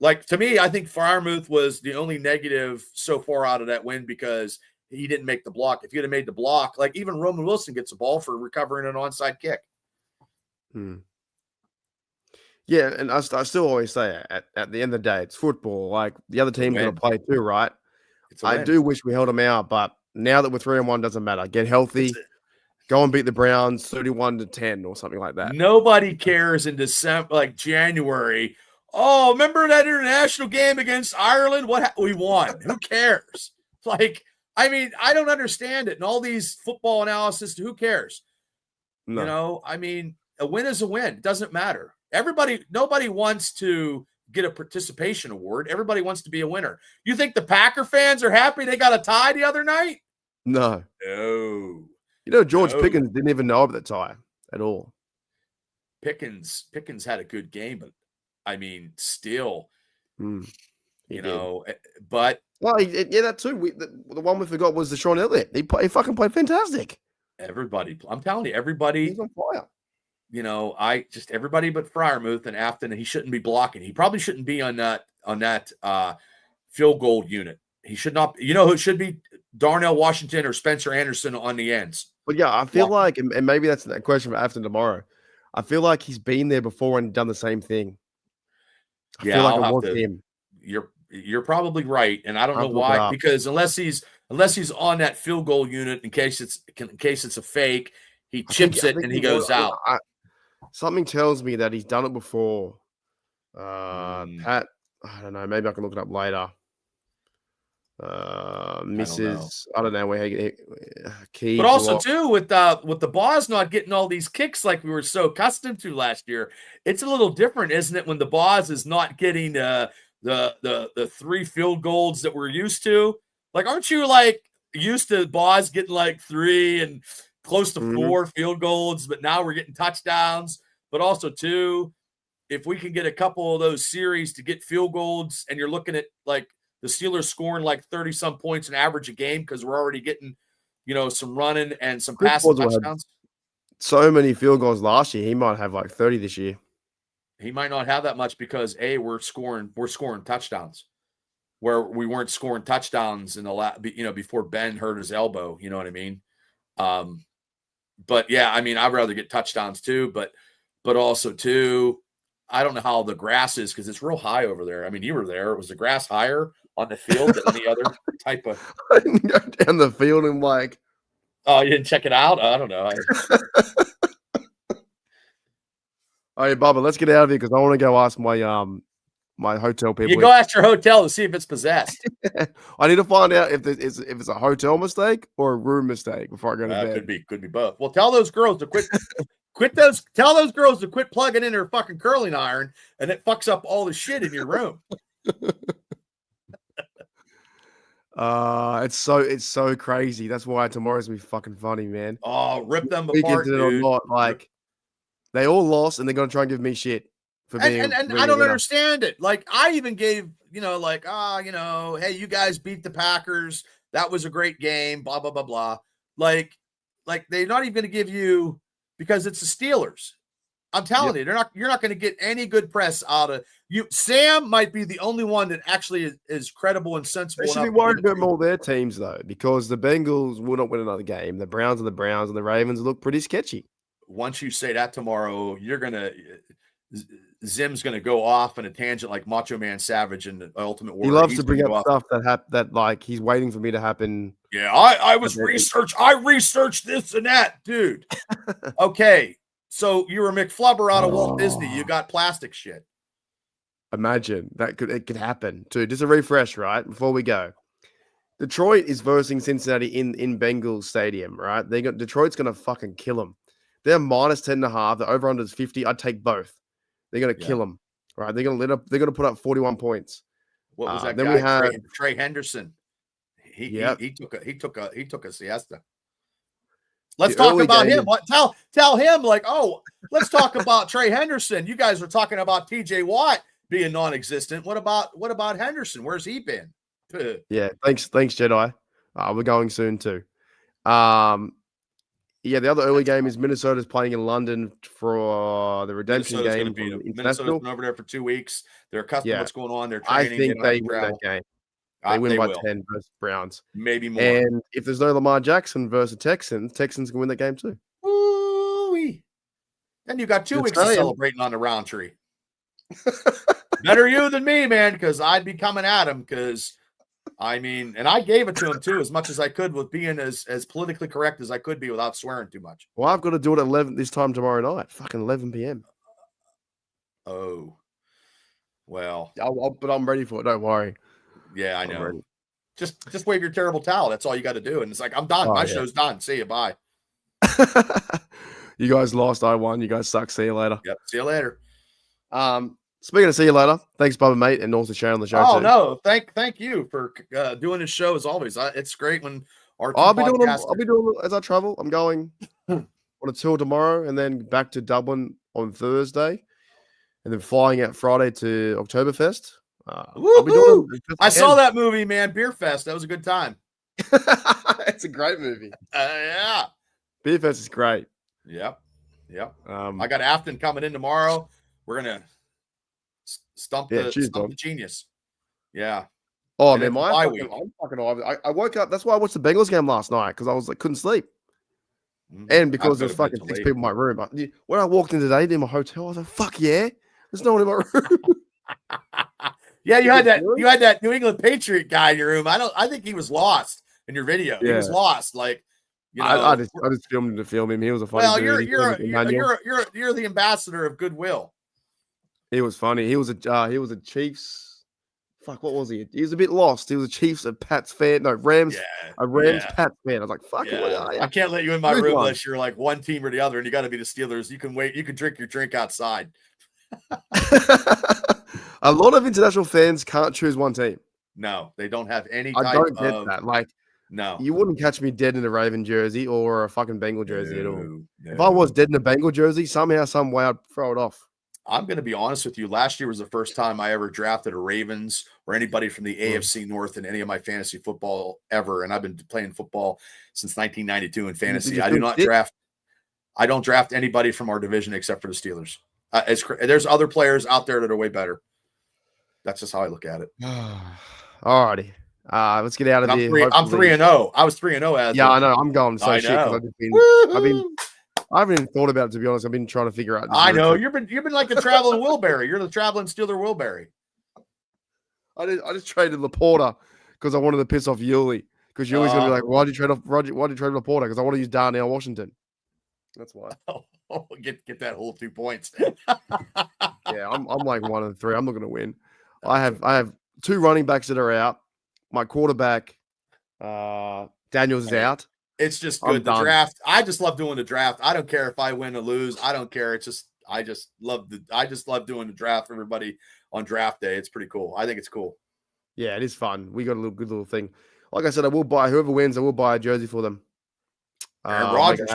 Like, to me, I think Freiermuth was the only negative so far out of that win, because he didn't make the block. If you'd have made the block, like even Roman Wilson gets a ball for recovering an onside kick. Yeah, and I still always say at the end of the day, it's football. Like, the other team's going to play too, right? I do wish we held them out, but now that we're 3-1, doesn't matter. Get healthy. Go and beat the Browns 31-10 or something like that. Nobody cares in December, like January. Oh, remember that international game against Ireland? We won. Who cares? Like, I mean, I don't understand it. And all these football analysis, who cares? No. I mean, a win is a win. It doesn't matter. Nobody wants to get a participation award. Everybody wants to be a winner. You think the Packer fans are happy they got a tie the other night? No. George Pickens didn't even know of the tie at all. Pickens had a good game, but I mean, still, but that too. The one we forgot was the Sean Elliott. He fucking played fantastic. I'm telling you, everybody. He's on fire. Everybody but Freiermuth and Afton. He shouldn't be blocking. He probably shouldn't be on that field goal unit. He should not. Who should be? Darnell Washington or Spencer Anderson on the ends. But yeah, I feel like, and maybe that's a question for Afton tomorrow. I feel like he's been there before and done the same thing. I feel like I want him. You're probably right, and I don't know why. Because unless he's on that field goal unit in case it's a fake, he chips it and he goes out. Something tells me that he's done it before. Pat, I don't know. Maybe I can look it up later. I don't know where he key. But also too with the Boss not getting all these kicks like we were so accustomed to last year, it's a little different, isn't it? When the Boss is not getting the 3 field goals that we're used to. Like, aren't you like used to Boss getting like 3 and close to 4 field goals? But now we're getting touchdowns. But also too, if we can get a couple of those series to get field goals, and you're looking at like the Steelers scoring like 30 some points an average a game because we're already getting, some running and some passing touchdowns. So many field goals last year. He might have like 30 this year. He might not have that much because we're scoring touchdowns where we weren't scoring touchdowns in the before Ben hurt his elbow. You know what I mean? But yeah, I mean, I'd rather get touchdowns too, but also too, I don't know how the grass is because it's real high over there. I mean, you were there. Was the grass higher on the field than any other type of? I didn't go down the field and like. Oh, you didn't check it out? I don't know. All right, Bubba, let's get out of here because I want to go ask my hotel people. You go ask your hotel to see if it's possessed. I need to find out if it's a hotel mistake or a room mistake before I go to bed. Could be both. Well, tell those girls to quit. Tell those girls to quit plugging in their fucking curling iron, and it fucks up all the shit in your room. It's so crazy. That's why tomorrow's gonna be fucking funny, man. Oh, rip them apart, dude. Like they all lost, and they're gonna try and give me shit for being. And I don't understand it. Like I even gave, hey, you guys beat the Packers. That was a great game. Blah blah blah blah. Like they're not even gonna give you. Because it's the Steelers. I'm telling you, you're not going to get any good press out of you. Sam might be the only one that actually is credible and sensible. They should be worried about all their teams, though, because the Bengals will not win another game. The Browns and the Ravens look pretty sketchy. Once you say that tomorrow, Zim's going to go off on a tangent like Macho Man Savage in the Ultimate Warrior. He loves to bring up stuff that like he's waiting for me to happen. Yeah, I researched this and that, dude. Okay, so you were McFlubber out of Walt Disney. You got plastic shit. Imagine it could happen too. Just a refresh, right? Before we go, Detroit is versing Cincinnati in Bengals Stadium, right? Detroit's gonna fucking kill them. They're minus 10.5. The over under is 50. I'd take both. They're gonna kill them, right? They're gonna put up 41 points. What was that guy? We have Trey Henderson. He took a siesta. Let's talk about him. What tell him like, let's talk about Trey Henderson. You guys are talking about TJ Watt being non-existent. What about Henderson? Where's he been? Yeah, thanks, Jedi. We're going soon too. The other early game is Minnesota's playing in London for the redemption game. Minnesota's been over there for 2 weeks. They're accustomed to what's going on. They're training. I think they win that game. They win by 10 versus Browns. Maybe more. And if there's no Lamar Jackson versus Texans can win that game too. Ooh-wee. Then you got 2 weeks of celebrating on the round tree. Better you than me, man, because I'd be coming at him because, and I gave it to him too, as much as I could with being as politically correct as I could be without swearing too much. Well, I've got to do it at 11 this time tomorrow night. Fucking 11 p.m. Oh. Well. But I'm ready for it. Don't worry. Yeah, I know. Just wave your terrible towel. That's all you got to do. And it's like, I'm done. My show's done. See you. Bye. You guys lost. I won. You guys suck. See you later. Yep. See you later. Speaking of see you later, thanks, Bubba, mate, and also sharing the show. Oh, too. no. Thank you for doing this show as always. It's great when I'll be doing it as I travel. I'm going on a tour tomorrow and then back to Dublin on Thursday and then flying out Friday to Oktoberfest. I'll be doing I saw that movie, man. Beer Fest. That was a good time. It's a great movie. Yeah. Beer Fest is great. Yep. I got Afton coming in tomorrow. We're gonna stump the genius. Yeah. Oh man, I'm fucking I woke up. That's why I watched the Bengals game last night because I was like couldn't sleep, and because there's fucking 6 people in my room. When I walked in today in my hotel, I was like, "Fuck yeah!" There's no one in my room. Yeah, you had that New England Patriot guy in your room. I think he was lost in your video. Yeah. He was lost. Like, you know, I just filmed him to film him. He was a funny dude. You're the ambassador of goodwill. He was funny. He was a Chiefs. Fuck, what was he? He was a bit lost. He was a Chiefs and Pats fan. No, Rams. A Rams Pats fan. I was like, fuck. Yeah. I can't let you in my room unless you're like one team or the other, and you got to be the Steelers. You can wait. You can drink your drink outside. A lot of international fans can't choose one team. No, they don't have any. I don't get that. Like, no, you wouldn't catch me dead in a Raven jersey or a fucking Bengal jersey at all. No. If I was dead in a Bengal jersey, somehow, some way, I'd throw it off. I'm going to be honest with you. Last year was the first time I ever drafted a Ravens or anybody from the AFC North in any of my fantasy football ever. And I've been playing football since 1992 in fantasy. I don't draft anybody from our division except for the Steelers. There's other players out there that are way better. That's just how I look at it. Alrighty. Let's get out of here. I'm 3-0. I was 3-0 I know. I'm going so shit because I haven't even thought about it, to be honest. I've been trying to figure out. I know you've been like the traveling Wilbury. You're the traveling Steeler Wilbury. I just traded Laporta because I wanted to piss off Yuli, because Yuli's gonna be like, why'd you trade Laporta? Because I want to use Darnell Washington. That's why. Get that whole 2 points. Yeah, I'm like 1-3. I'm not gonna win. I have 2 running backs that are out. My quarterback, Daniels, is out. It's just good. The draft. I just love doing the draft. I don't care if I win or lose. I don't care. It's just I just love doing the draft for everybody on draft day. It's pretty cool. I think it's cool. Yeah, it is fun. We got a good little thing. Like I said, I will buy whoever wins. I will buy a jersey for them. Rodgers.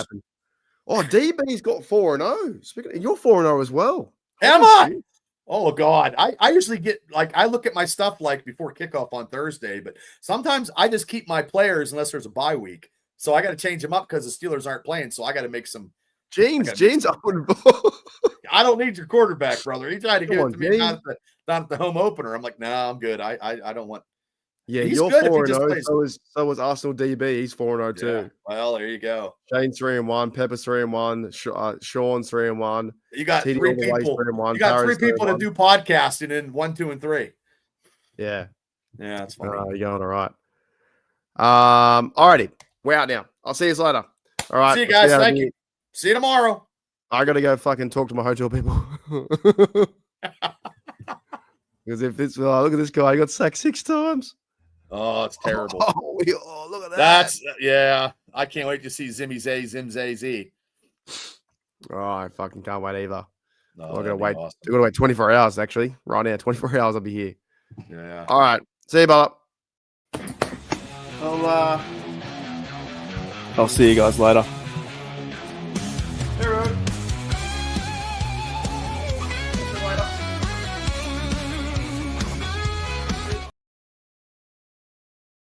Oh, DB's got 4-0. Speaking, you're 4-0 as well. Am I? Oh God. I usually get I look at my stuff before kickoff on Thursday, but sometimes I just keep my players unless there's a bye week. So I got to change them up because the Steelers aren't playing. So I got to make some. Jeans. I don't need your quarterback, brother. He tried to give it to me down at the home opener. I'm like, nah, I'm good. I don't want. Yeah, you're 4-0. So was Arsenal DB. He's 4-0 too. Yeah. Well, there you go. Shane's 3-1. Pepper's 3-1. Sean's 3-1. You got three people. You got 3 people to do podcasting in 1, 2, and 3. Yeah. Yeah, that's funny. You're going all right. Alrighty. We're out now. I'll see you later. All right. See you guys. Thank you. See you tomorrow. I got to go fucking talk to my hotel people. Because if this, look at this guy. He got sacked 6 times. Oh, it's terrible. Oh, look at that. Yeah. I can't wait to see Zimmy Zay, Zim Zay Z. Oh, I fucking can't wait either. No, I'm going to wait. Awesome. We're going to wait 24 hours, actually. Right now, 24 hours I'll be here. Yeah. All right. See you, brother. I'll see you guys later.